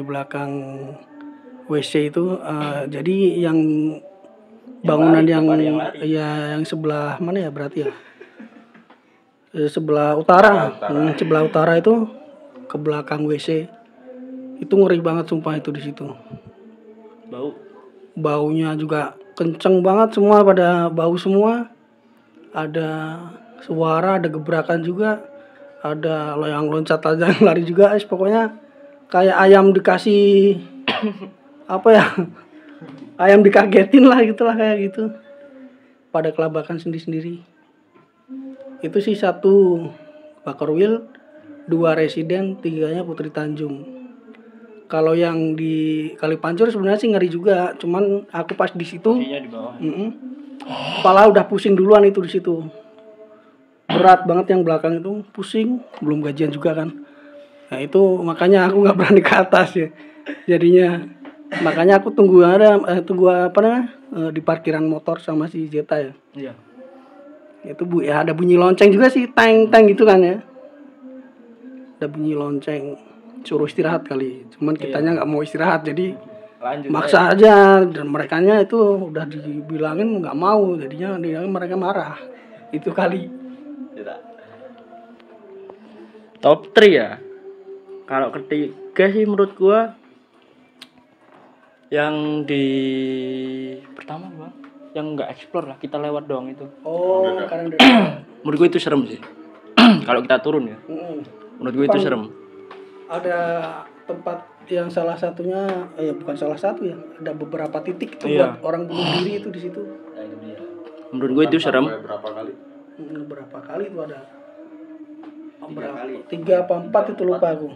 belakang WC itu jadi yang bangunan yang sebelah mana ya berarti ya sebelah utara itu ke belakang WC itu ngeri banget sumpah itu di situ. Baunya juga kenceng banget, semua pada bau semua. Ada suara, ada gebrakan juga, ada yang loncat aja yang lari juga. Pokoknya kayak ayam dikasih ayam dikagetin lah gitulah, kayak gitu. Pada kelabakan sendiri-sendiri. Itu sih 1 Bakorwil, 2 Residen, 3-nya Putri Tanjung. Kalau yang di Kali Pancur sebenarnya sih ngeri juga, cuman aku pas di situ kepala udah pusing duluan itu di situ. Berat banget yang belakang itu, pusing, belum gajian juga kan. Nah itu makanya aku nggak berani ke atas ya. Jadinya makanya aku tunggu di parkiran motor sama si Zeta ya. Iya. Itu ada bunyi lonceng juga sih, teng gitu kan ya. Ada bunyi lonceng, suruh istirahat kali. Cuman kitanya nggak mau istirahat, jadi lanjut maksa aja. Dan merekanya itu udah dibilangin nggak mau, jadinya mereka marah. Itu kali. Top 3 ya. Kalau ketiga sih menurut gua yang di pertama Bang, yang nggak explore lah, kita lewat doang itu. Oh, karang dadah. Menurut gue itu serem sih. Kalau kita turun ya, menurut gue itu serem. Ada tempat yang salah satunya, bukan salah satu ya, ada beberapa titik tuh Iya. buat orang bunuh diri itu di situ. Menurut gue itu serem. Berapa kali? Berapa kali tuh ada? Berapa? 3 apa 4 itu lupa aku.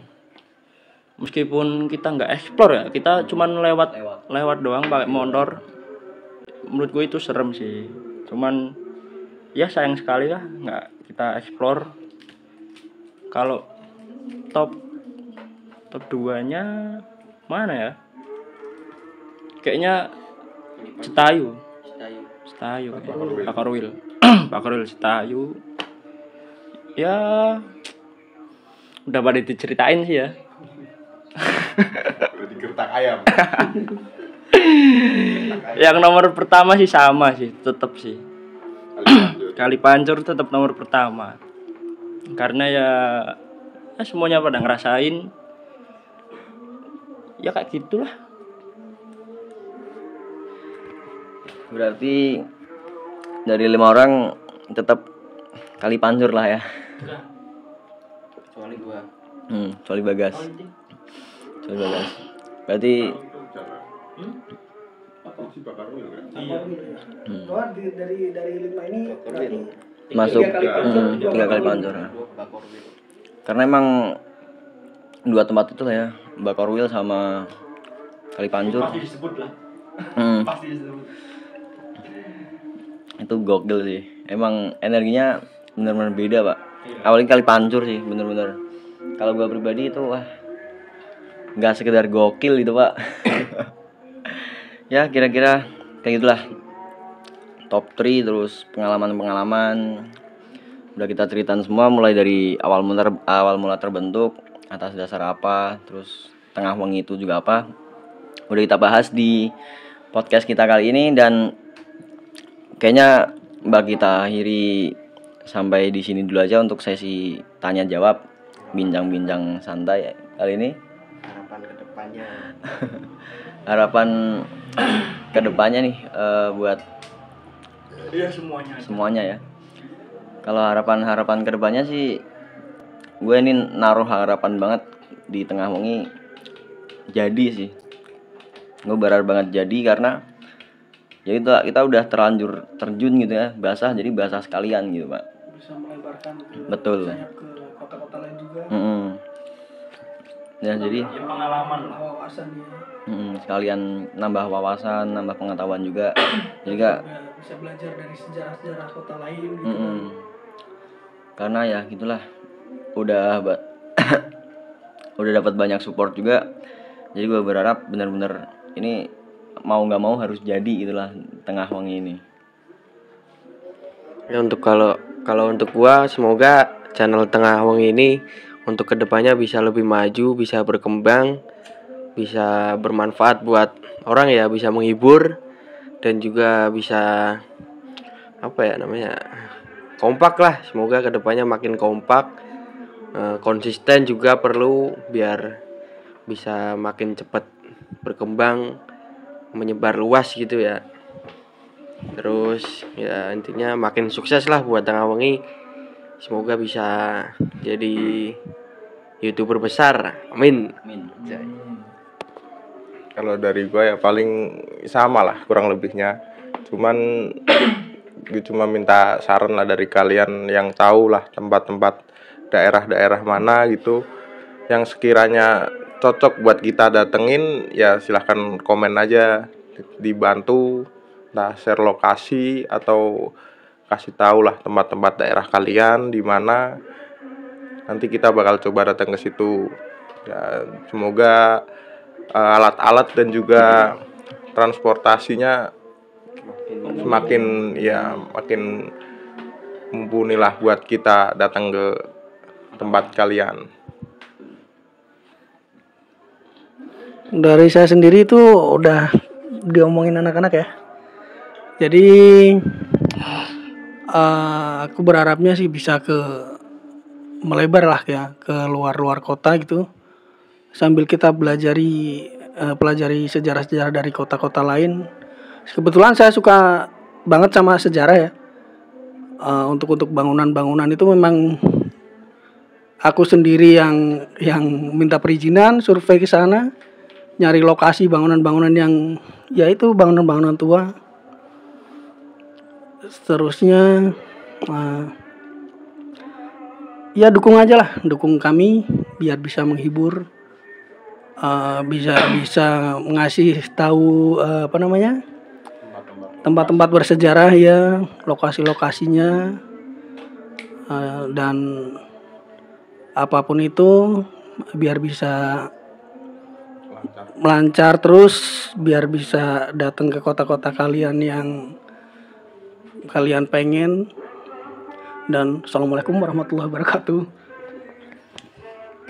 Meskipun kita nggak explore ya, kita cuman lewat doang pakai motor. Menurut gue itu serem sih. Cuman ya sayang sekali lah nggak kita explore. Kalau top 2-nya mana ya? Kayaknya Citayu. Pakarwil. Pakarwil Citayu. Ya udah pada diceritain sih ya. Udah digertak ayam. Yang nomor pertama sih sama sih, tetap sih. Kali Pancur tetap nomor pertama. Karena ya semuanya pada ngerasain. Ya kayak gitulah. Berarti dari 5 orang tetap Kali Pancur lah ya. Kecuali gua. Kecuali Bagas. Berarti Dari 5 ini berarti masuk 3 kali Pancur, 3 kali Pancur. Karena emang 2 tempat itu lah ya, Bakorwil sama Kali Pancur. Pasti disebut lah. Pasti disebut. Itu gokil sih. Emang energinya benar-benar beda, Pak. Apalagi Kali Pancur sih, bener-bener. Kalau gua pribadi itu nggak sekedar gokil gitu, Pak. Ya kira-kira kayak gitulah. Top 3 terus pengalaman-pengalaman udah kita ceritain semua, mulai dari awal mula terbentuk, atas dasar apa, terus tengah wengi itu juga apa. Udah kita bahas di podcast kita kali ini, dan kayaknya bakal kita akhiri sampai di sini dulu aja untuk sesi tanya jawab, bincang-bincang santai kali ini. Harapan kedepannya. Harapan kedepannya nih buat Iya semuanya ya. Kalau harapan kedepannya sih, gue ini naruh harapan banget di tengah wengi jadi sih. Gue berharap banget jadi, karena ya itu kita udah terlanjur terjun gitu ya, basah jadi basah sekalian gitu, Pak. bisa melebarkan ke Betul. sayap ke kota-kota lain juga. Ya jadi pengalaman lah. Wawasannya sekalian nambah wawasan, nambah pengetahuan juga. Jadi kak, bisa belajar dari sejarah-sejarah kota lain gitu kan. karena ya gitulah, udah udah dapat banyak support juga. Jadi gue berharap benar-benar ini mau nggak mau harus jadi gitulah tengah wengi ini. Ya untuk kalau untuk gua, semoga channel Tengah Wengi ini untuk kedepannya bisa lebih maju, bisa berkembang, bisa bermanfaat buat orang ya, bisa menghibur dan juga bisa kompak lah. Semoga kedepannya makin kompak, konsisten juga perlu biar bisa makin cepat berkembang, menyebar luas gitu ya. Terus ya intinya makin sukses lah buat Tengah Wengi. Semoga bisa jadi YouTuber besar. Amin. Kalau dari gue ya paling sama lah kurang lebihnya. Cuman gue cuma minta saran lah dari kalian yang tahu lah tempat-tempat daerah-daerah mana gitu yang sekiranya cocok buat kita datengin, ya silahkan komen aja, dibantu nah share lokasi atau kasih tahu lah tempat-tempat daerah kalian di mana. Nanti kita bakal coba datang ke situ. Ya, semoga alat-alat dan juga transportasinya makin mumpuni lah buat kita datang ke tempat kalian. Dari saya sendiri itu udah diomongin anak-anak ya. Jadi aku berharapnya sih bisa melebar lah ya ke luar kota gitu. Sambil kita pelajari sejarah-sejarah dari kota-kota lain. Kebetulan saya suka banget sama sejarah ya. Untuk bangunan-bangunan itu memang aku sendiri yang minta perizinan, survei ke sana, nyari lokasi bangunan-bangunan yang ya itu bangunan-bangunan tua. Seterusnya ya dukung aja lah, dukung kami biar bisa menghibur, bisa ngasih tahu tempat-tempat bersejarah ya, lokasi-lokasinya, dan apapun itu biar bisa melancar terus, biar bisa datang ke kota-kota kalian yang kalian pengen. Dan assalamualaikum warahmatullahi wabarakatuh.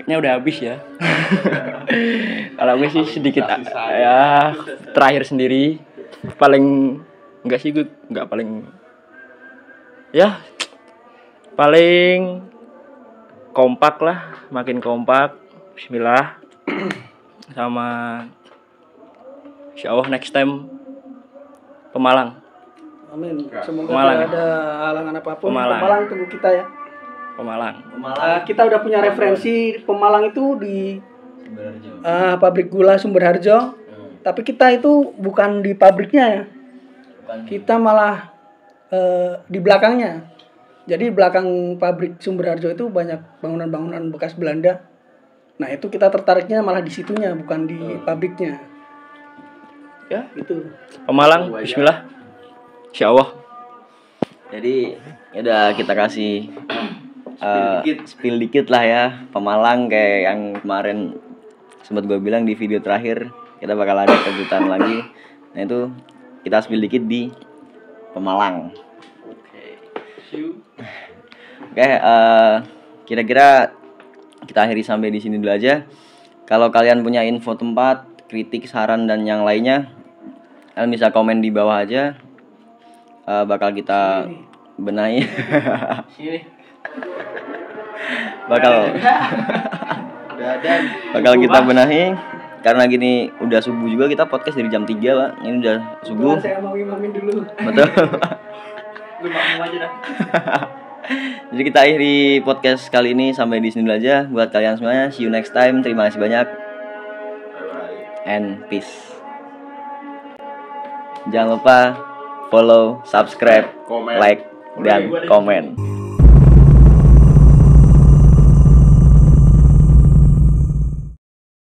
Kayaknya udah habis ya. Kalau gue sih sedikit ya terakhir sendiri, paling enggak sih, gue enggak paling ya paling kompak lah, makin kompak. Bismillah. Sama insyaallah next time Pemalang. Amin. Semoga Pemalang. tidak ada halangan apapun. Pemalang. Pemalang tunggu kita ya. Pemalang. Kita udah punya referensi Pemalang itu di pabrik gula Sumberharjo. Tapi kita itu bukan di pabriknya ya. Kita malah di belakangnya. Jadi belakang pabrik Sumberharjo itu banyak bangunan-bangunan bekas Belanda. Nah itu kita tertariknya malah di situnya, bukan di pabriknya. Ya itu. Pemalang, bismillah. Insyaallah. Jadi ya udah kita kasih spill dikit lah ya Pemalang, kayak yang kemarin sempat gue bilang di video terakhir, kita bakal ada kejutan lagi. Nah itu kita spill dikit di Pemalang. Oke, kira-kira kita akhiri sampai di sini dulu aja. Kalau kalian punya info tempat, kritik, saran dan yang lainnya, kalian bisa komen di bawah aja. Bakal kita benahi. bakal kita benahi. Karena gini udah subuh juga, kita podcast dari jam 3 Pak. Ini udah subuh. Saya mau imamin dulu. Betul. Lu makmum aja dah. Jadi kita akhiri podcast kali ini sampai di sini dulu aja. Buat kalian semuanya, see you next time. Terima kasih banyak. And peace. Jangan lupa follow, subscribe, like, dan komen.